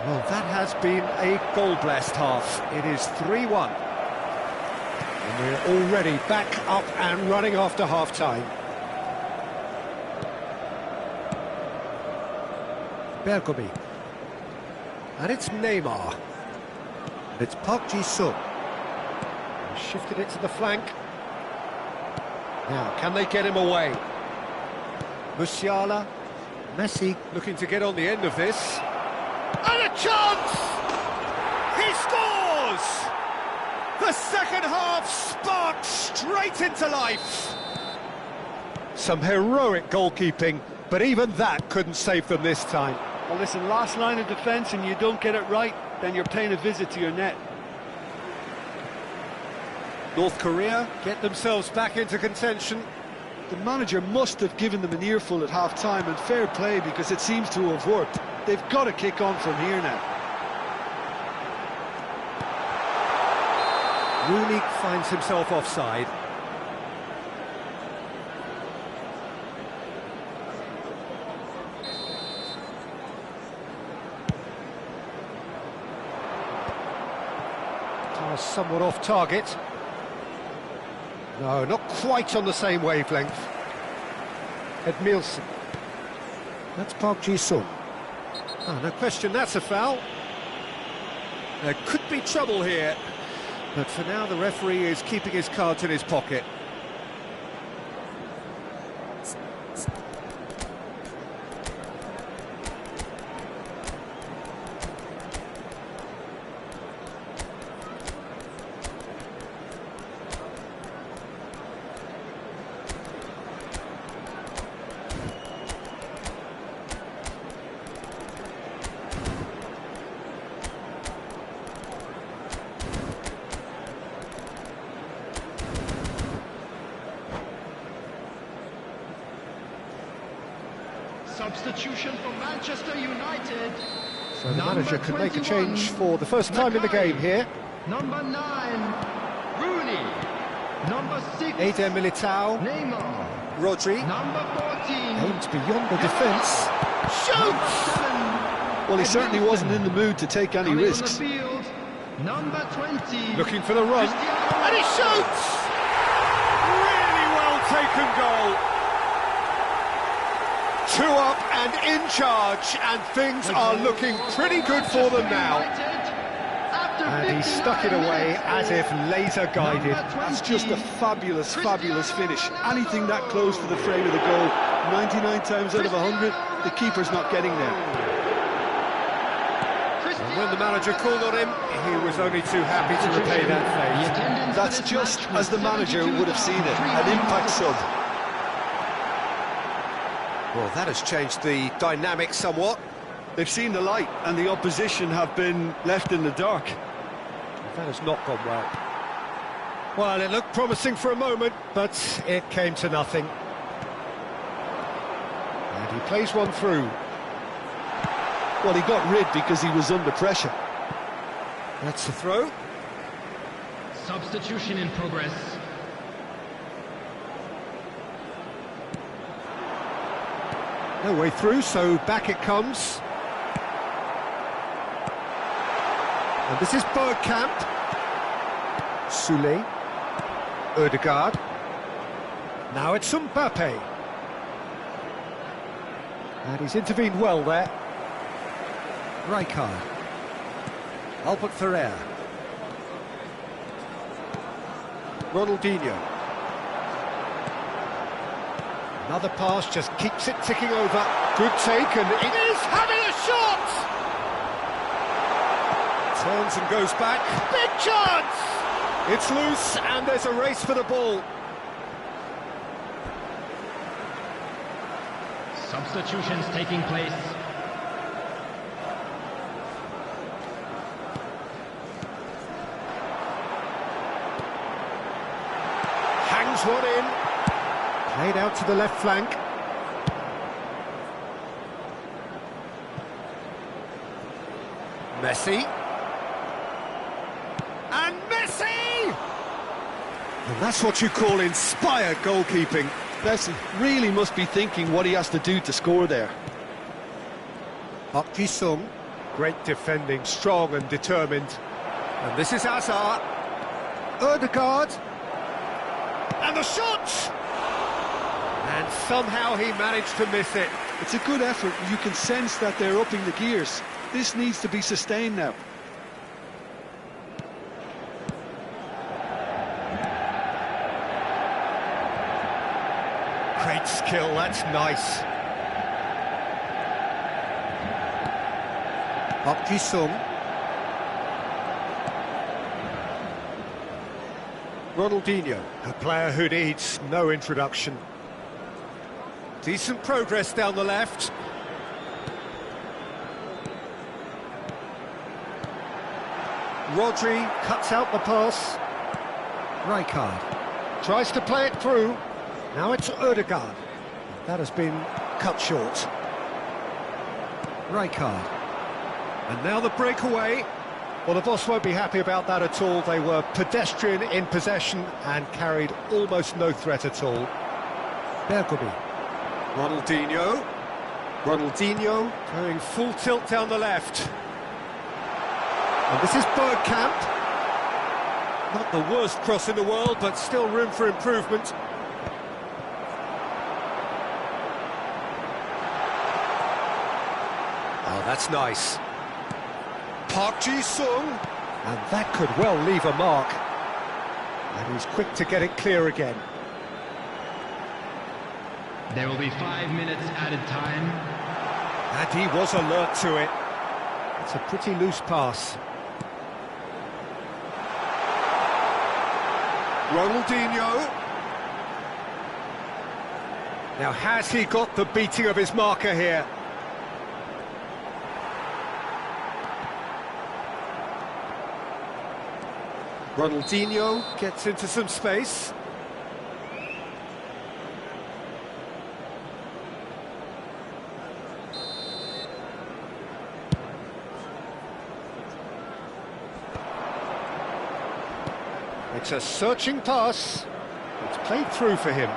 Well, that has been a goal-blessed half. It is 3-1. And we're already back up and running after half-time. Bergomi. And it's Neymar. And it's Park Ji-sung. Shifted it to the flank. Now, can they get him away? Musiala. Messi looking to get on the end of this. And a chance! He scores! The second half sparked straight into life. Some heroic goalkeeping, but even that couldn't save them this time. Well, listen, last line of defence and you don't get it right, then you're paying a visit to your net. North Korea get themselves back into contention. The manager must have given them an earful at half-time, and fair play, because it seems to have worked. They've got to kick on from here now. Rooney finds himself offside. Somewhat off target. No, not quite on the same wavelength. Edmilson. That's Park Ji-sung. Oh, no question, that's a foul. There could be trouble here, but for now the referee is keeping his cards in his pocket. Substitution for Manchester United. So the manager can make a change for the first time in the game here. Number 9, Rooney. Number 6, Eder Militao. Neymar. Rodri. Number 14, Aimed beyond the defence. Shoots! Well, he certainly wasn't in the mood to take any Coming risks. on the field, number 20. Looking for the run. And he shoots! Really well taken goal. 2 up and in charge, and things are looking pretty good for them now. And he stuck it away as if laser guided. That's just a fabulous, fabulous finish. Anything that close to the frame of the goal, 99 times out of 100, the keeper's not getting there. And when the manager called on him, he was only too happy to repay that fate. That's just as the manager would have seen it, an impact sub. Well, that has changed the dynamic somewhat. They've seen the light and the opposition have been left in the dark. That has not gone well. Well, it looked promising for a moment, but it came to nothing. And he plays one through. Well, he got rid because he was under pressure. That's the throw. Substitution in progress. No way through, so back it comes. And this is Bergkamp. Soule. Ødegaard. Now it's Mbappe. And he's intervened well there. Rijkaard. Albert Ferrer. Ronaldinho. Another pass just keeps it ticking over. Good take, and it is having a shot! Turns and goes back. Big chance! It's loose, and there's a race for the ball. Substitutions taking place. Hangs one in. Played out to the left flank. Messi. And Messi! And that's what you call inspired goalkeeping. Messi really must be thinking what he has to do to score there. Park Ji-sung. Great defending, strong and determined. And this is Hazard. Ødegaard. And the shot! And somehow he managed to miss it. It's a good effort. You can sense that they're upping the gears. This needs to be sustained now. Great skill, that's nice. Park Ji-sung. Ronaldinho, a player who needs no introduction. Decent progress down the left. Rodri cuts out the pass. Rijkaard tries to play it through. Now it's Ødegaard. That has been cut short. Rijkaard. And now the breakaway. Well, the boss won't be happy about that at all. They were pedestrian in possession and carried almost no threat at all. Bergkamp. Ronaldinho. Ronaldinho going full tilt down the left. And this is Bergkamp. Not the worst cross in the world, but still room for improvement. Oh, that's nice. Park Ji-sung. And that could well leave a mark. And he's quick to get it clear again. There will be 5 minutes added time. And he was alert to it. It's a pretty loose pass. Ronaldinho. Now, has he got the beating of his marker here? Ronaldinho gets into some space. It's a searching pass. It's played through for him.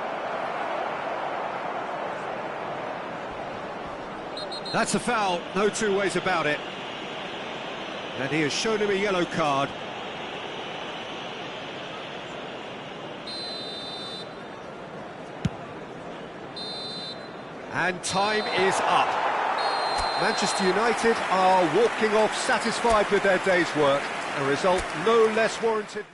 That's a foul, no two ways about it. And he has shown him a yellow card. And time is up. Manchester United are walking off satisfied with their day's work. A result no less warranted.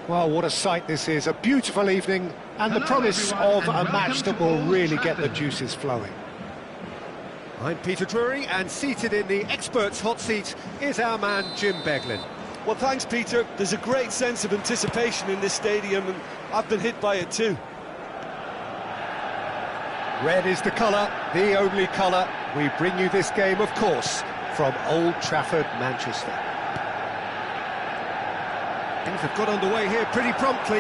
Well, what a sight this is, a beautiful evening, and the promise of a match that will really get the juices flowing. I'm Peter Drury, and seated in the experts' hot seat is our man Jim Beglin. Well, thanks, Peter. There's a great sense of anticipation in this stadium, and I've been hit by it too. Red is the colour, the only colour. We bring you this game, of course, from Old Trafford, Manchester. Things have got underway here pretty promptly.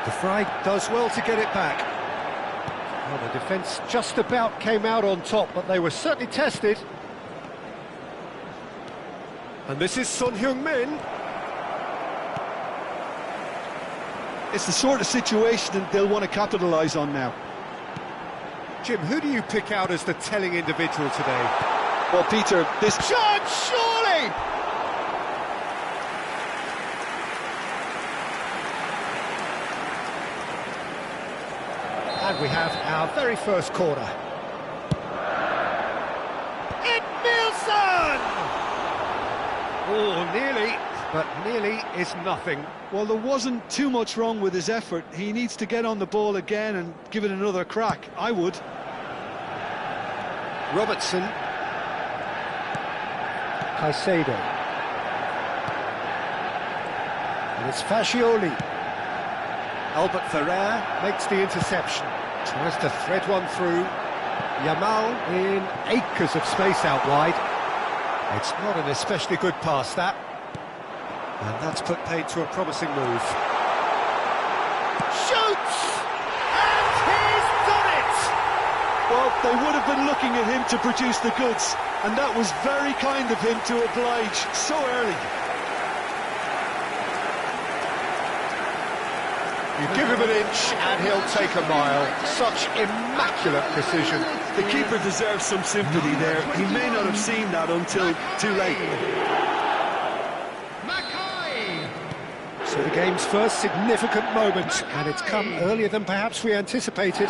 De Vrij does well to get it back. Well, the defence just about came out on top, but they were certainly tested. And this is Son Heung-min. It's the sort of situation that they'll want to capitalise on now. Jim, who do you pick out as the telling individual today? Well, Peter, this... Shot, surely! And we have our very first corner. Nielsen! Oh, nearly, but nearly is nothing. Well, there wasn't too much wrong with his effort. He needs to get on the ball again and give it another crack. I would. Robertson. Caicedo. And it's Fascioli. Albert Ferrer makes the interception. Tries to thread one through. Yamal in acres of space out wide. It's not an especially good pass, that. And that's put paid to a promising move. Shoots! And he's done it! Well, they would have been looking at him to produce the goods, and that was very kind of him to oblige so early. You give him an inch and he'll take a mile. Such immaculate precision. The keeper deserves some sympathy there. He may not have seen that until too late. So the game's first significant moment, and it's come earlier than perhaps we anticipated.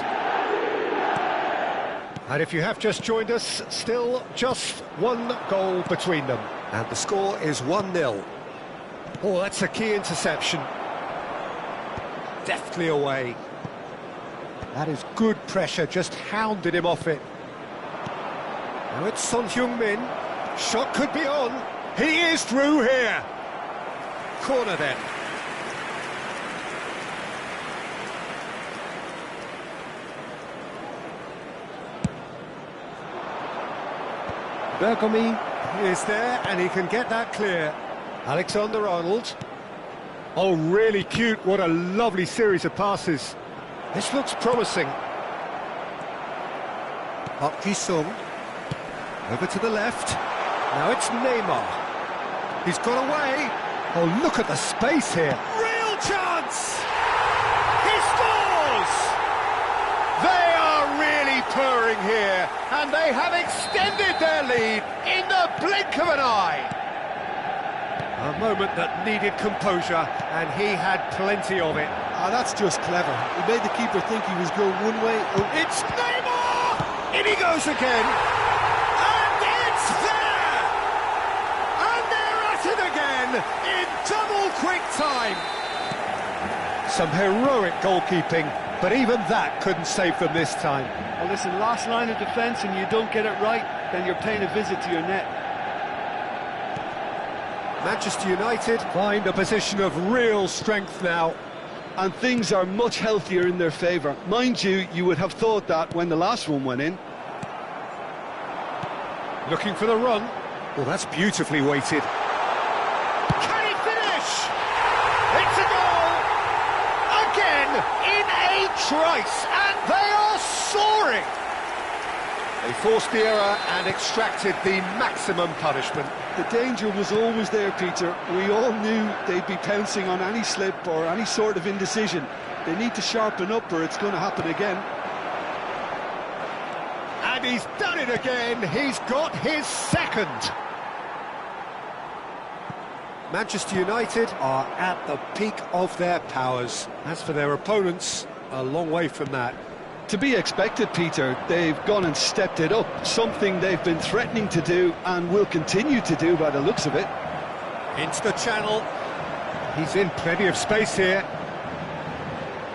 And if you have just joined us, still just one goal between them. And the score is 1-0. Oh, that's a key interception. Deftly away. That is good pressure, just hounded him off it. Now it's Son Heung-min. Shot could be on. He is through here. Corner then. Bergomi is there, and he can get that clear. Alexander-Arnold. Oh, really cute. What a lovely series of passes. This looks promising. Park Ji-sung. Over to the left. Now it's Neymar. He's got away. Oh, look at the space here. Real chance! He scores! They are really purring here, and they have extended their lead in the blink of an eye. A moment that needed composure, and he had plenty of it. Ah, that's just clever. He made the keeper think he was going one way. Oh, It's Neymar! In he goes again. And it's there! And they're at it again in double quick time. Some heroic goalkeeping, but even that couldn't save them this time. well, listen, last line of defence and you don't get it right, then you're paying a visit to your net. Manchester United find a position of real strength now. And things are much healthier in their favour. Mind you, you would have thought that when the last one went in. Looking for the run. Well, that's beautifully weighted. Can he finish? It's a goal! Again, in a trice, and they are soaring! They forced the error and extracted the maximum punishment. The danger was always there, Peter. We all knew they'd be pouncing on any slip or any sort of indecision. They need to sharpen up or it's going to happen again. And he's done it again. He's got his second. Manchester United are at the peak of their powers. As for their opponents, a long way from that. To be expected, Peter. They've gone and stepped it up, something they've been threatening to do and will continue to do by the looks of it. Into the channel. He's in plenty of space here.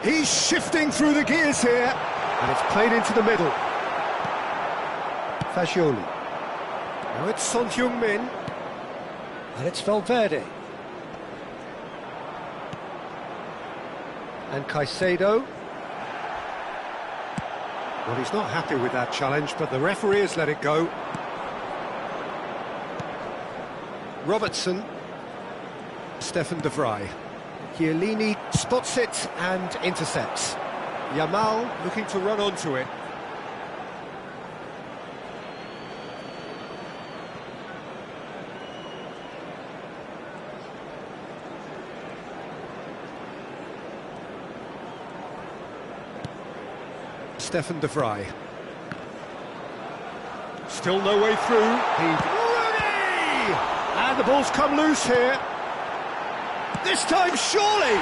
He's shifting through the gears here. And it's played into the middle. Fagioli. Now it's Son Heung-min. And it's Valverde. And Caicedo. Well, he's not happy with that challenge, but the referee has let it go. Robertson. Stefan de Vrij. Chiellini spots it and intercepts. Yamal looking to run onto it. Stefan de Vrij. Still no way through. Rooney! And the ball's come loose here. This time, surely!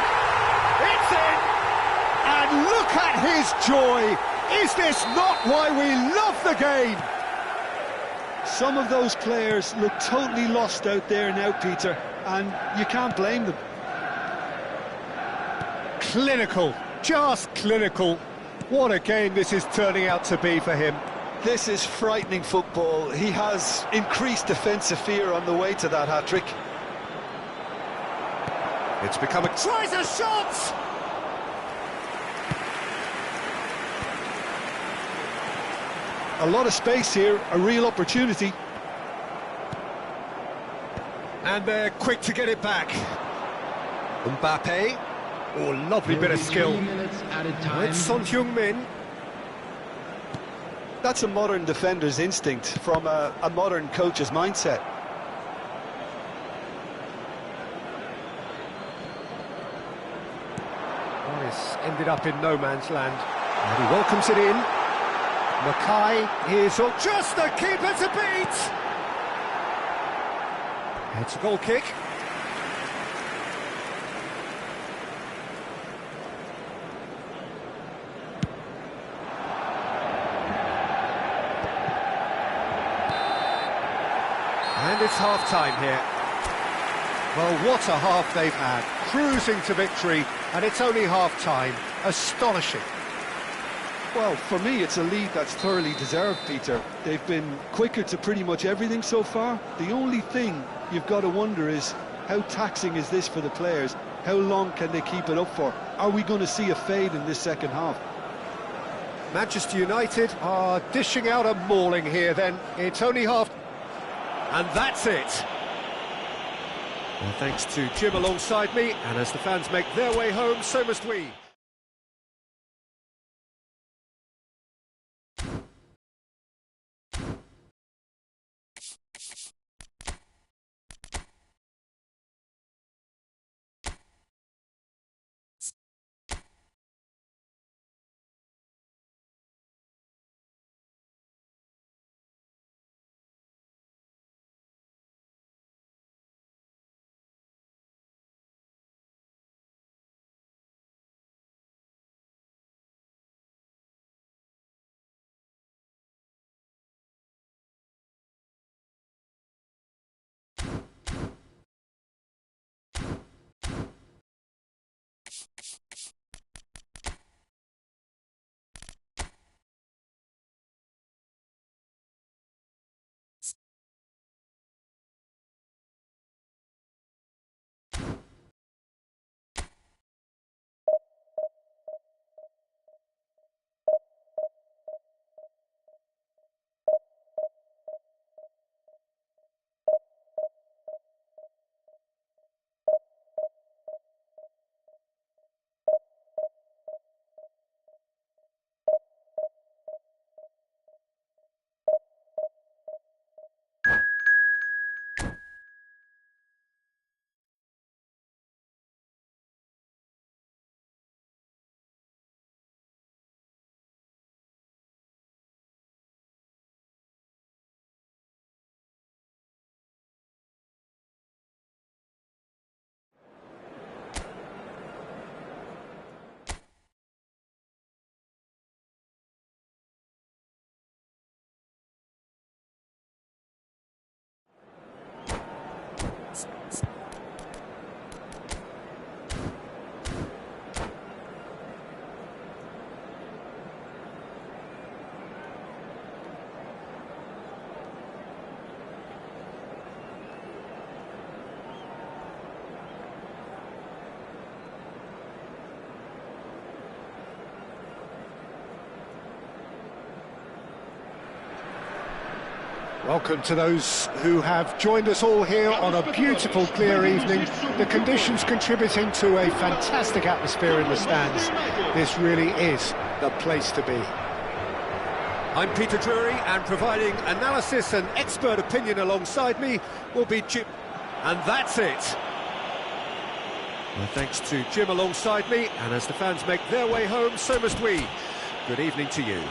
It's in! And look at his joy! Is this not why we love the game? Some of those players look totally lost out there now, Peter, and you can't blame them. Clinical, just clinical. What a game this is turning out to be for him. This is frightening football. He has increased defensive fear on the way to that hat-trick. It's become a... Tries a shot! A lot of space here, a real opportunity. And they're quick to get it back. Mbappe. Oh, lovely bit of skill. 3 minutes added Now time. it's Son Heung-min. That's a modern defender's instinct from a modern coach's mindset. Well, it's ended up in no man's land. And he welcomes it in. Mackay is just the keeper to beat. It's a goal kick. And it's half-time here. Well, what a half they've had. Cruising to victory, and it's only half-time. Astonishing. Well, for me, it's a lead that's thoroughly deserved, Peter. They've been quicker to pretty much everything so far. The only thing you've got to wonder is, how taxing is this for the players? How long can they keep it up for? Are we going to see a fade in this second half? Manchester United are dishing out a mauling here then. It's only half... And that's it. Well, thanks to Jim alongside me, and as the fans make their way home, so must we. Welcome to those who have joined us all here on a beautiful, clear evening. The conditions contributing to a fantastic atmosphere in the stands. This really is the place to be. I'm Peter Drury, and providing analysis and expert opinion alongside me will be Jim. And that's it. Well, thanks to Jim alongside me, and as the fans make their way home, so must we. Good evening to you.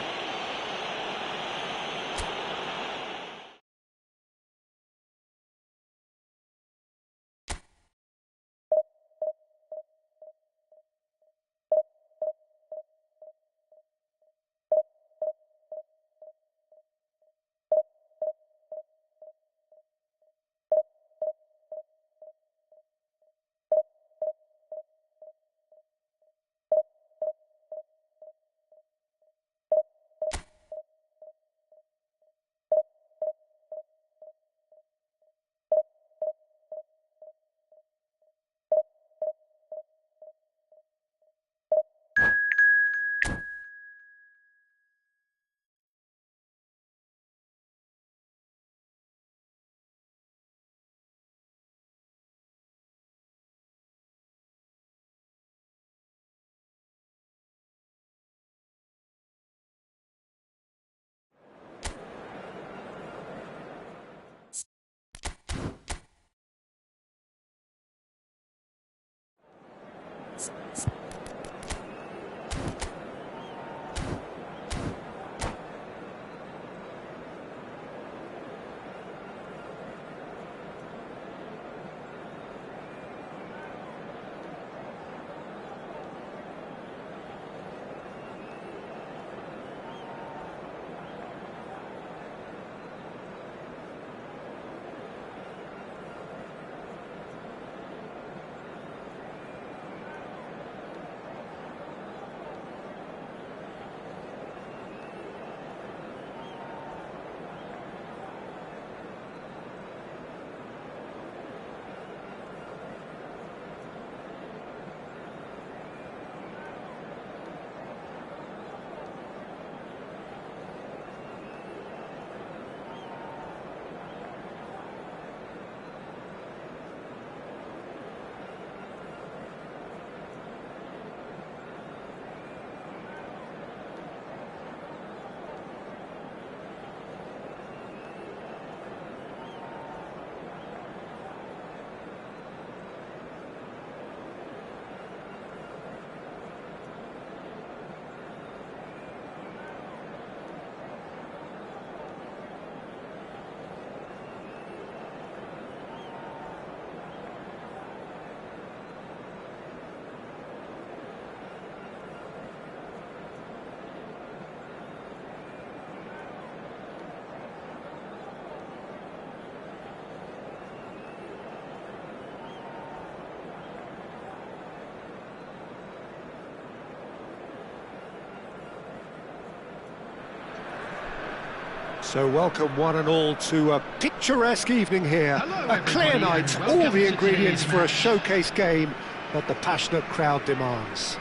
So welcome one and all to a picturesque evening here. A clear night, all the ingredients for a showcase game that the passionate crowd demands.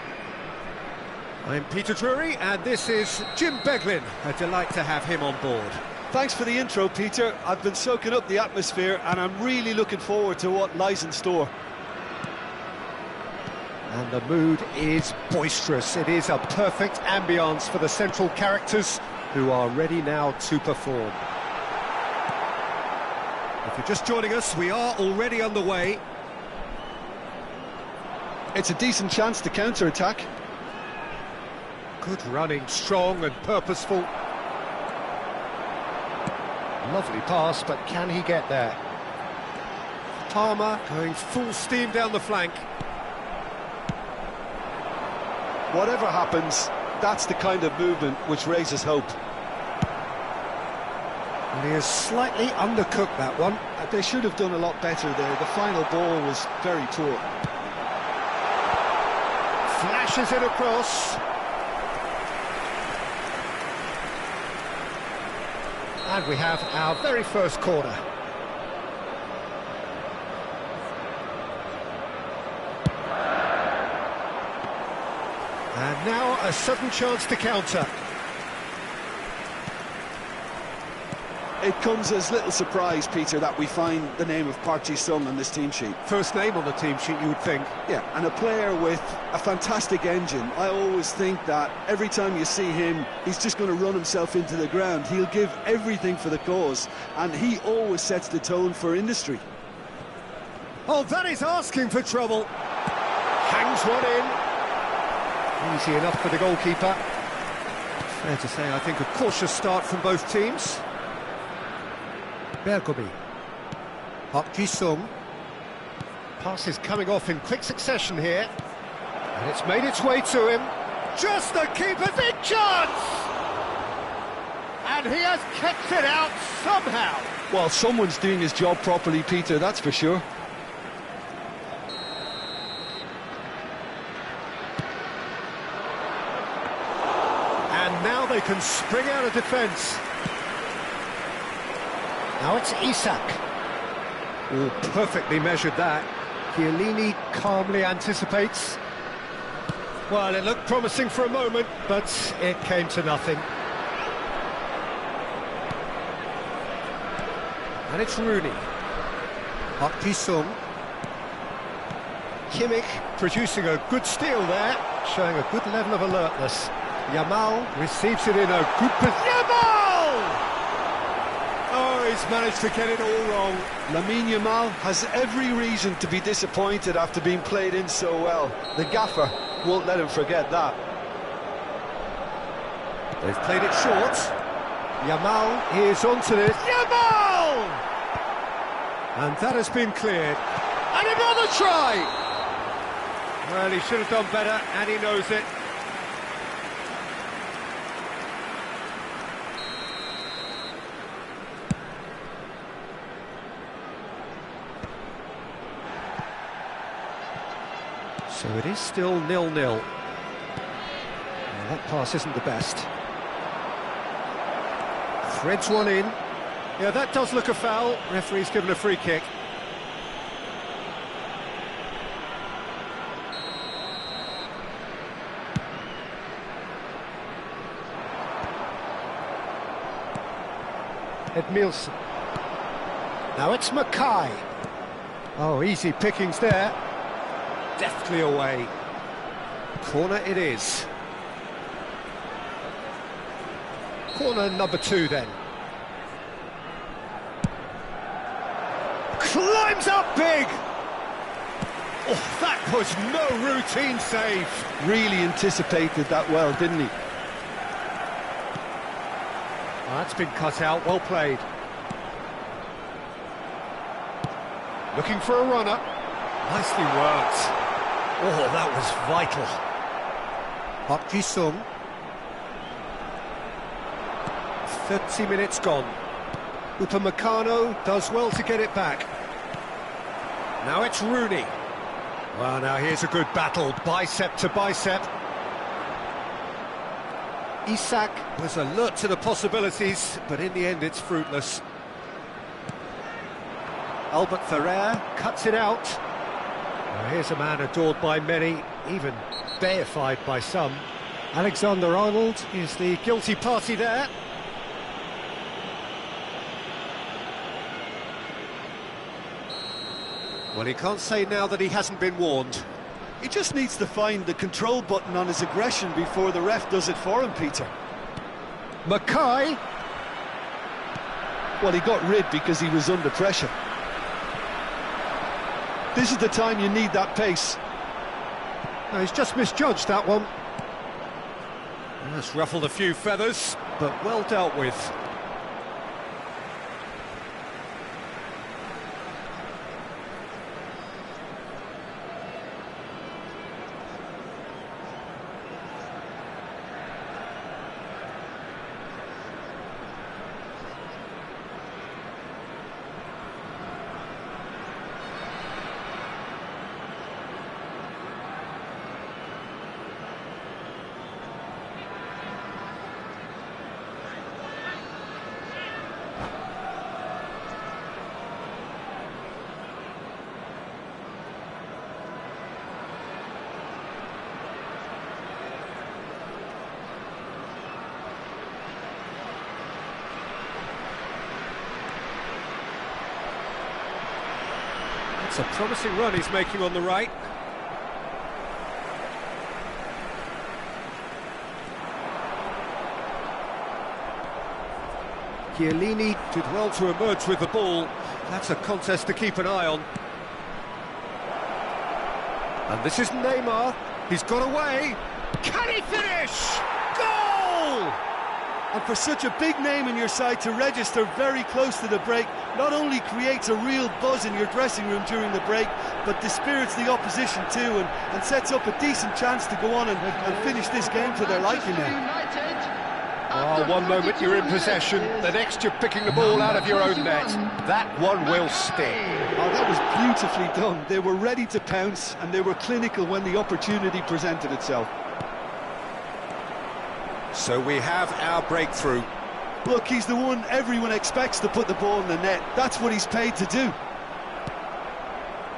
I'm Peter Drury, and this is Jim Beglin. A delight to have him on board. Thanks for the intro, Peter. I've been soaking up the atmosphere, and I'm really looking forward to what lies in store. And the mood is boisterous. It is a perfect ambience for the central characters, who are ready now to perform. If you're just joining us, we are already underway. It's a decent chance to counter-attack. Good running, strong and purposeful. Lovely pass, but can he get there? Palmer going full steam down the flank. Whatever happens, that's the kind of movement which raises hope. And he has slightly undercooked that one. They should have done a lot better there. The final ball was very poor. Flashes it across. And we have our very first corner. And now a sudden chance to counter. It comes as little surprise, Peter, that we find the name of Park Ji-sung on this team sheet. First name on the team sheet, you would think. Yeah, and a player with a fantastic engine. I always think that every time you see him, he's just going to run himself into the ground. He'll give everything for the cause, and he always sets the tone for industry. Oh, that is asking for trouble. Hangs one in. Easy enough for the goalkeeper. Fair to say, I think, a cautious start from both teams. Bergomi. Park Ji-sung. Pass is coming off in quick succession here. And it's made its way to him. Just the keeper's big chance! And he has kept it out somehow. Well, someone's doing his job properly, Peter, that's for sure. And now they can spring out of defence. Now it's Isak. Oh, perfectly measured that. Chiellini calmly anticipates. Well, it looked promising for a moment, but it came to nothing. And it's Rooney. Park Ji-sung. Kimmich producing a good steal there, showing a good level of alertness. Yamal receives it in a good position. Yamal! Oh, he's managed to get it all wrong. Lamine Yamal has every reason to be disappointed after being played in so well. The gaffer won't let him forget that. They've played it short. Yamal is onto this. Yamal! And that has been cleared. And another try! Well, he should have done better, and he knows it. So it is still 0-0. Well, that pass isn't the best. Threads one in. Yeah, that does look a foul. Referee's given a free kick. Edmilson. Now it's Mackay. Oh, easy pickings there. Deftly away. Corner it is. Corner number 2 then. Climbs up big! Oh, that was no routine save. Really anticipated that well, didn't he? Oh, that's been cut out, well played. Looking for a runner. Nicely worked. Oh, that was vital. Park Ji-sung. 30 minutes gone. Upamecano does well to get it back. Now it's Rooney. Well, now here's a good battle, bicep to bicep. Isak was alert to the possibilities, but in the end it's fruitless. Albert Ferrer cuts it out. Well, here's a man adored by many, even deified by some. Alexander-Arnold is the guilty party there. Well, he can't say now that he hasn't been warned. He just needs to find the control button on his aggression before the ref does it for him, Peter. Mackay. Well, he got rid because he was under pressure. This is the time you need that pace. No, he's just misjudged that one. That's ruffled a few feathers, but well dealt with. It's a promising run he's making on the right. Chiellini did well to emerge with the ball. That's a contest to keep an eye on. And this is Neymar. He's got away. Can he finish? Goal! And for such a big name in your side to register very close to the break, not only creates a real buzz in your dressing room during the break, but dispirits the opposition too, and sets up a decent chance to go on and finish this game to their liking now. Oh, one moment you're in possession, the next you're picking the ball out of your own net. That one will sting. Oh, that was beautifully done. They were ready to pounce, and they were clinical when the opportunity presented itself. So we have our breakthrough. Look, he's the one everyone expects to put the ball in the net. That's what he's paid to do.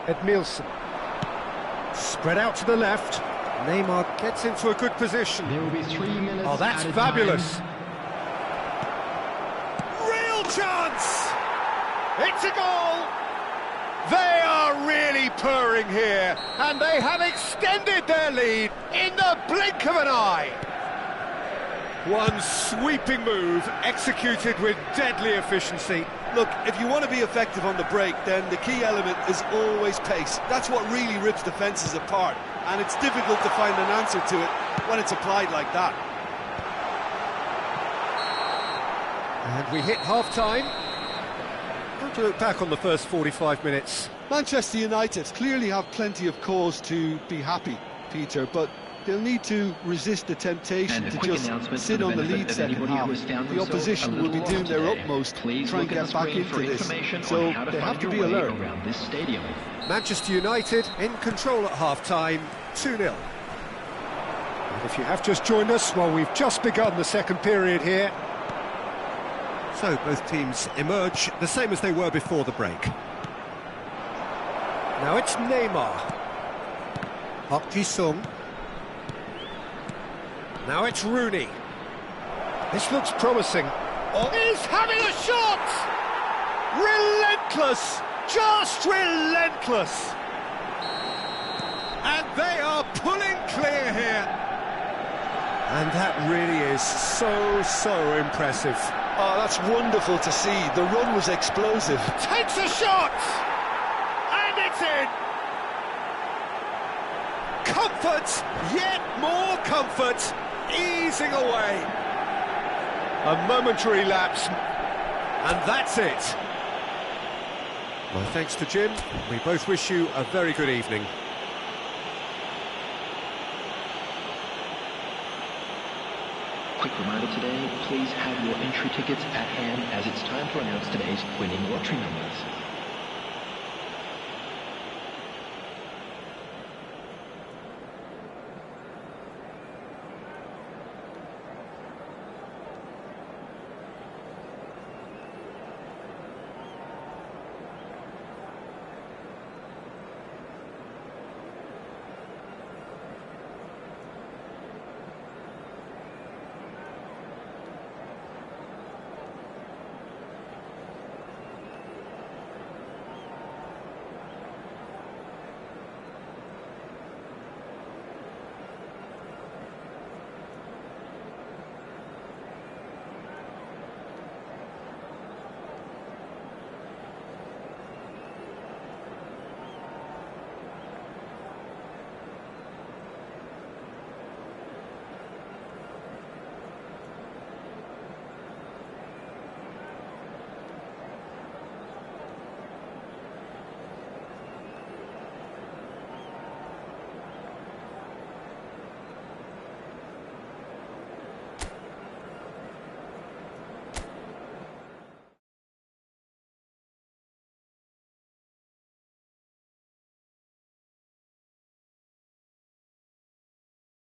Edmilson. Spread out to the left. Neymar gets into a good position. There will be 3 minutes. Oh, that's added fabulous. time. Real chance! It's a goal! They are really purring here, and they have extended their lead in the blink of an eye. One sweeping move, executed with deadly efficiency. Look, if you want to be effective on the break, then the key element is always pace. That's what really rips defences apart, and it's difficult to find an answer to it when it's applied like that. And we hit half-time. How to look back on the first 45 minutes? Manchester United clearly have plenty of cause to be happy, Peter, but they'll need to resist the temptation to just sit on the lead second half. The opposition will be doing their utmost to try and get back into this, so they have to be alert. Manchester United in control at half-time, 2-0. And if you have just joined us, well, we've just begun the second period here. So both teams emerge the same as they were before the break. Now it's Neymar. Park Ji-sung. Now it's Rooney. This looks promising. Oh, he's having a shot! Relentless! Just relentless! And they are pulling clear here. And that really is so impressive. Oh, that's wonderful to see. The run was explosive. Takes a shot! And it's in! Comfort, yet more comfort, easing away. A momentary lapse, and that's it. My thanks to Jim. We both wish you a very good evening. Quick reminder today, please have your entry tickets at hand as it's time to announce today's winning lottery numbers.